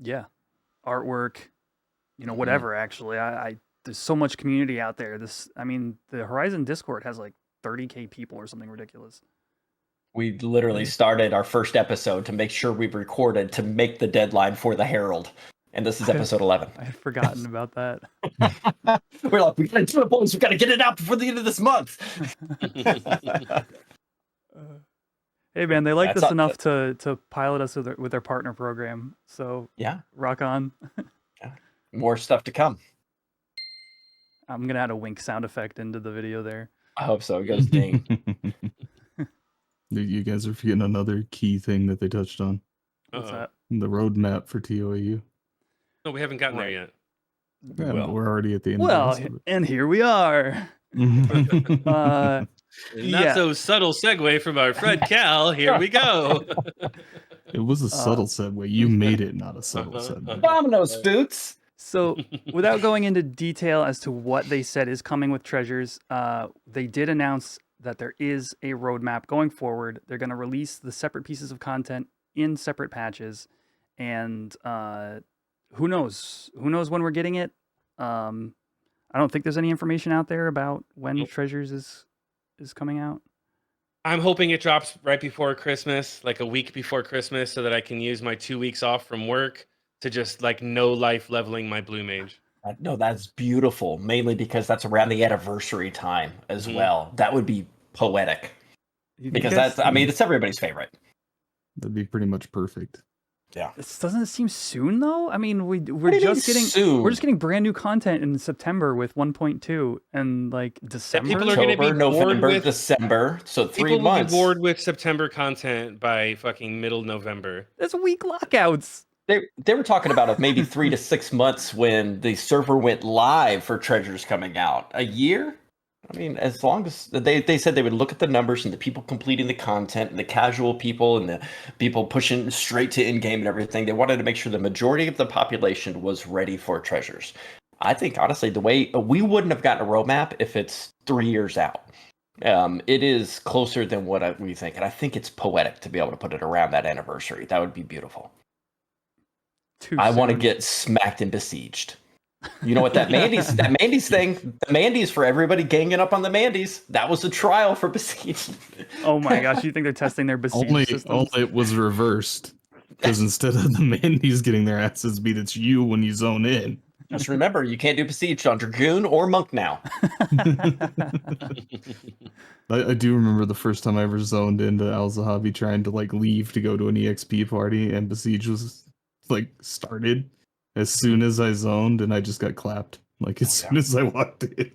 Yeah, artwork, whatever. Actually, there's so much community out there. The Horizon Discord has like 30K people or something ridiculous. We literally started our first episode to make sure we recorded to make the deadline for the Herald. And this is episode 11. I had forgotten about that. We're like, we gotta do it, boys. We gotta get it out before the end of this month. Hey man, they liked us enough to pilot us with their partner program. So yeah, rock on. More stuff to come. I'm gonna add a wink sound effect into the video there. I hope so. It goes ding. You guys are forgetting another key thing that they touched on. What's that? The roadmap for TOAU. No, we haven't gotten there yet. Yeah, but we're already at the end of it. And here we are. Not so subtle segue from our friend Cal. Here we go. It was a subtle segue. You made it not a subtle segue. Domino's boots. So, without going into detail as to what they said is coming with Treasures, they did announce that there is a roadmap going forward. They're going to release the separate pieces of content in separate patches, and who knows? Who knows when we're getting it? I don't think there's any information out there about when Treasures is coming out. I'm hoping it drops right before Christmas, like a week before Christmas, so that I can use my 2 weeks off from work to just like no life leveling my Blue Mage. No, that's beautiful. Mainly because that's around the anniversary time as well. That would be poetic. Because it's everybody's favorite. That'd be pretty much perfect. Yeah. This doesn't seem soon though. I mean, we're just getting brand new content in September with 1.2 and like December. People are going to be November, with December. So 3 months. People will be bored with September content by fucking middle November. That's week lockouts. They were talking about maybe 3 to 6 months when the server went live for Treasures coming out. A year? I mean, as long as they said they would look at the numbers and the people completing the content and the casual people and the people pushing straight to in-game and everything. They wanted to make sure the majority of the population was ready for Treasures. I think, honestly, the way we wouldn't have gotten a roadmap if it's 3 years out. It is closer than what we think. And I think it's poetic to be able to put it around that anniversary. That would be beautiful. I want to get smacked and besieged. You know what that Mandy's thing? The Mandy's for everybody ganging up on the Mandy's. That was a trial for besieged. Oh my gosh, you think they're testing their besiege systems? Only it was reversed. Because instead of the Mandy's getting their asses beat, it's you when you zone in. Just remember, you can't do besieged on Dragoon or Monk now. I do remember the first time I ever zoned into Al Zahabi trying to like leave to go to an EXP party, and besiege was like started as soon as I zoned, and I just got clapped like as soon as I walked in.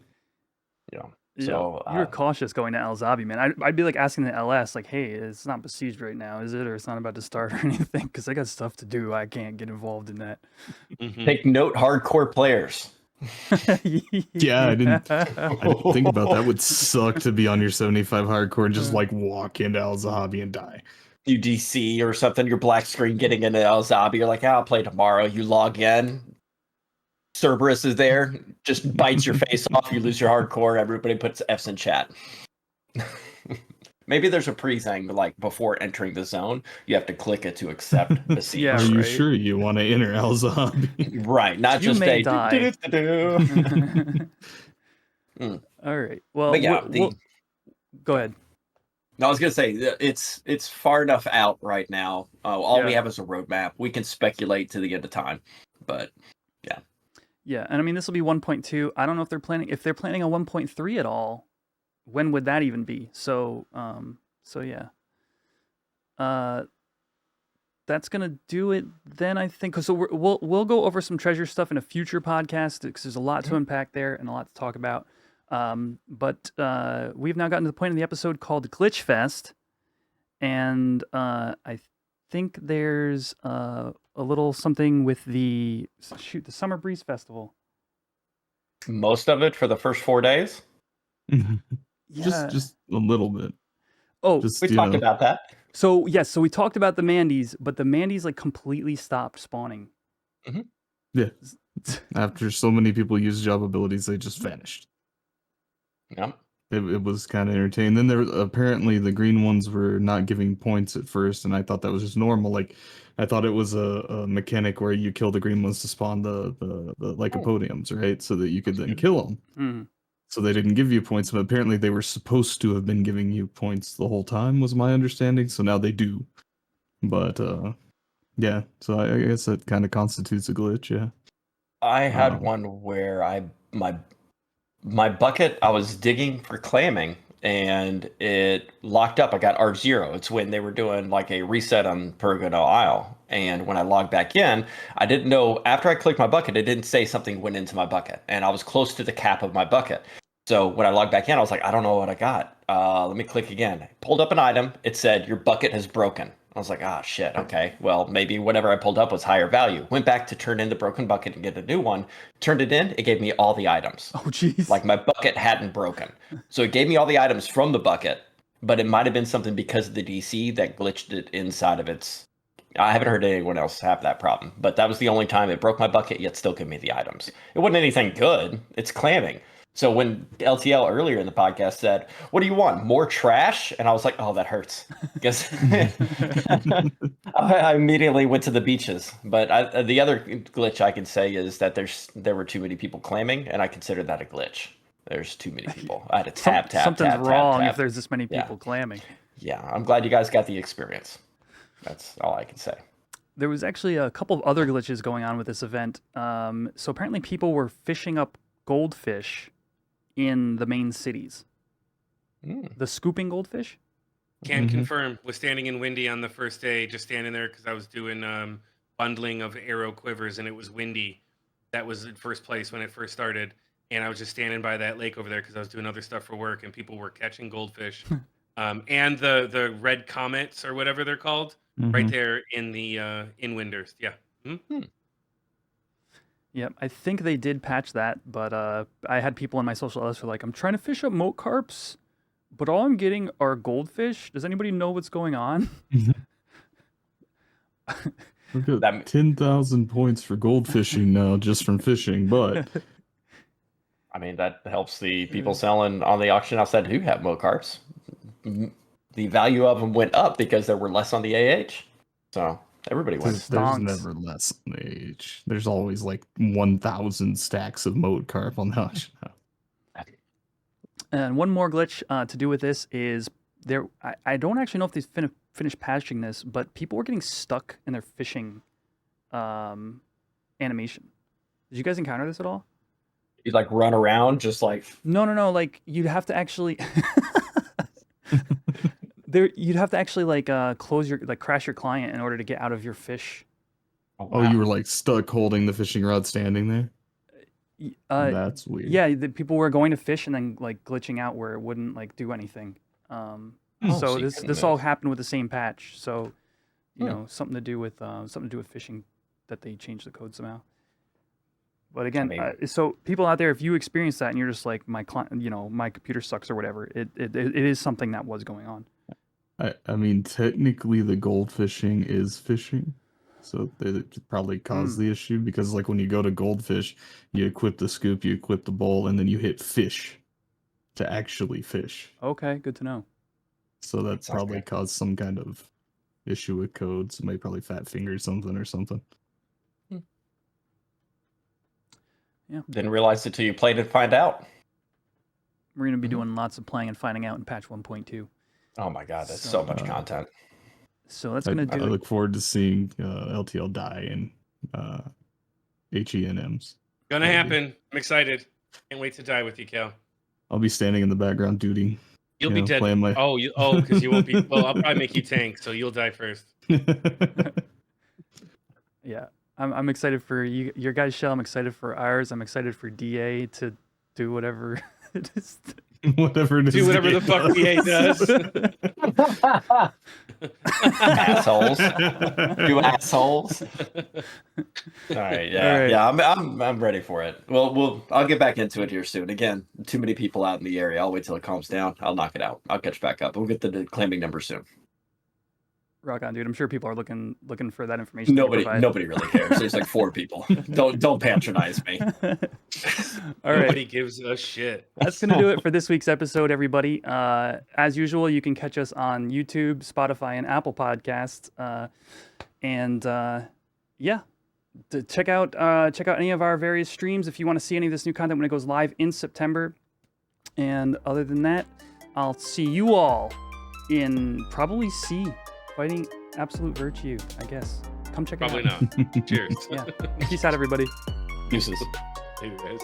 Yeah. So you're cautious going to Al Zabi, man. I'd be like asking the LS, like, "Hey, it's not besieged right now, is it? Or it's not about to start or anything? Because I got stuff to do. I can't get involved in that." Take note, hardcore players. Yeah, I didn't think about that. Would suck to be on your 75 hardcore and just like walk into Al Zahabi and die. UDC or something, your black screen getting into El Zabi, you're like, I'll play tomorrow. You log in, Cerberus is there, just bites your face off, you lose your hardcore, everybody puts F's in chat. Maybe there's a pre-thing, like before entering the zone, you have to click it to accept the siege. Yeah, Are you right. sure you want to enter Al Zahabi? Right, not You just may a die. Mm. All right. Well, But yeah, go ahead. I was gonna say it's far enough out right now. All we have is a roadmap. We can speculate to the end of time, but yeah. Yeah, and I mean this will be 1.2. I don't know if they're planning a 1.3 at all. When would that even be? So yeah. That's gonna do it then, I think. So we'll go over some treasure stuff in a future podcast because there's a lot to unpack there and a lot to talk about. But we've now gotten to the point in the episode called Glitch Fest, and I think there's a little something with the Summer Breeze Festival. Most of it for the first 4 days. Yeah. Just a little bit. Oh, we talked about that. So yes, so we talked about the Mandies, but the Mandies like completely stopped spawning. Mm-hmm. Yeah. After so many people used job abilities, they just vanished. Yep. It was kind of entertaining. Then there apparently the green ones were not giving points at first, and I thought that was just normal. Like I thought it was a mechanic where you kill the green ones to spawn the lycopodiums, right? So that you could then kill them. Mm. So they didn't give you points, but apparently they were supposed to have been giving you points the whole time, was my understanding. So now they do. But yeah, so I guess that kind of constitutes a glitch, yeah. I had one where my bucket, I was digging for clamming and it locked up. I got R0. It's when they were doing like a reset on Perigono Isle. And when I logged back in, I didn't know, after I clicked my bucket, it didn't say something went into my bucket. And I was close to the cap of my bucket. So when I logged back in, I was like, I don't know what I got. Let me click again. I pulled up an item. It said, your bucket has broken. I was like, ah, shit, okay. Well, maybe whatever I pulled up was higher value. Went back to turn in the broken bucket and get a new one. Turned it in. It gave me all the items. Oh, jeez. Like my bucket hadn't broken. So it gave me all the items from the bucket, but it might have been something because of the DC that glitched it inside of its... I haven't heard anyone else have that problem, but that was the only time it broke my bucket, yet still gave me the items. It wasn't anything good. It's clamming. So when LTL earlier in the podcast said, what do you want? More trash? And I was like, oh, that hurts. Because I immediately went to the beaches. But the other glitch I can say is that there were too many people clamming, and I consider that a glitch. There's too many people. I had to tap. Something's wrong tap. if there's this many people clamming. Yeah, I'm glad you guys got the experience. That's all I can say. There was actually a couple of other glitches going on with this event. So apparently people were fishing up goldfish in the main cities. The scooping goldfish? Can confirm. Was standing in windy on the first day, just standing there because I was doing bundling of arrow quivers and it was windy. That was in first place when it first started. And I was just standing by that lake over there because I was doing other stuff for work and people were catching goldfish. And the red comets or whatever they're called, right there in the in Winders. Yeah. Yep, I think they did patch that, but I had people in my social LS who were like, I'm trying to fish up moat carps, but all I'm getting are goldfish. Does anybody know what's going on? We've got 10,000 points for gold fishing now just from fishing, but... I mean, that helps the people selling on the auction house that do have moat carps. The value of them went up because there were less on the AH. So everybody wins. There's never less on the AH. There's always like 1,000 stacks of moat carp on the auction house. And one more glitch to do with this is I don't actually know if they finished patching this, but people were getting stuck in their fishing animation. Did you guys encounter this at all? You like run around just like... No. Like you'd have to actually... You'd have to actually like crash your client in order to get out of your fish. Oh, wow. Oh, you were like stuck holding the fishing rod standing there? That's weird. Yeah, the people were going to fish and then like glitching out where it wouldn't like do anything. So this all happened with the same patch. So you know, something to do with fishing, that they changed the code somehow. But again, so people out there, if you experience that and you're just like my computer sucks or whatever, it is something that was going on. I mean, technically, the gold fishing is fishing, so it probably caused the issue because, like, when you go to goldfish, you equip the scoop, you equip the bowl, and then you hit fish to actually fish. Okay, good to know. So that probably caused some kind of issue with code. Somebody probably fat fingered something or something. Yeah. Didn't realize it till you played and find out. We're going to be doing lots of playing and finding out in patch 1.2. Oh my god, that's so much content. So that's going to do I look forward to seeing LTL die in HENMs. Gonna happen. I'm excited. Can't wait to die with you, Cal. I'll be standing in the background duty. You'll be dead. My... because you won't be. Well, I'll probably make you tank, so you'll die first. Yeah, I'm excited for your guys' show. I'm excited for ours. I'm excited for DA to do whatever it is. Whatever it is. Do whatever the fuck DA does. Assholes. You assholes. All right, yeah. I'm ready for it. Well, I'll get back into it here soon. Again, too many people out in the area. I'll wait till it calms down. I'll knock it out. I'll catch back up. We'll get the claiming number soon. Rock on, dude. I'm sure people are looking for that information. Nobody really cares. There's like 4 people. Don't patronize me. All right. Nobody gives a shit. That's gonna do it for this week's episode, everybody. As usual, you can catch us on YouTube, Spotify, and Apple Podcasts. Check out any of our various streams if you want to see any of this new content when it goes live in September. And other than that, I'll see you all in probably C. Fighting Absolute Virtue, I guess. Come check it out. Probably not. Cheers. Yeah. Peace out, everybody. Deuces. Hey, guys.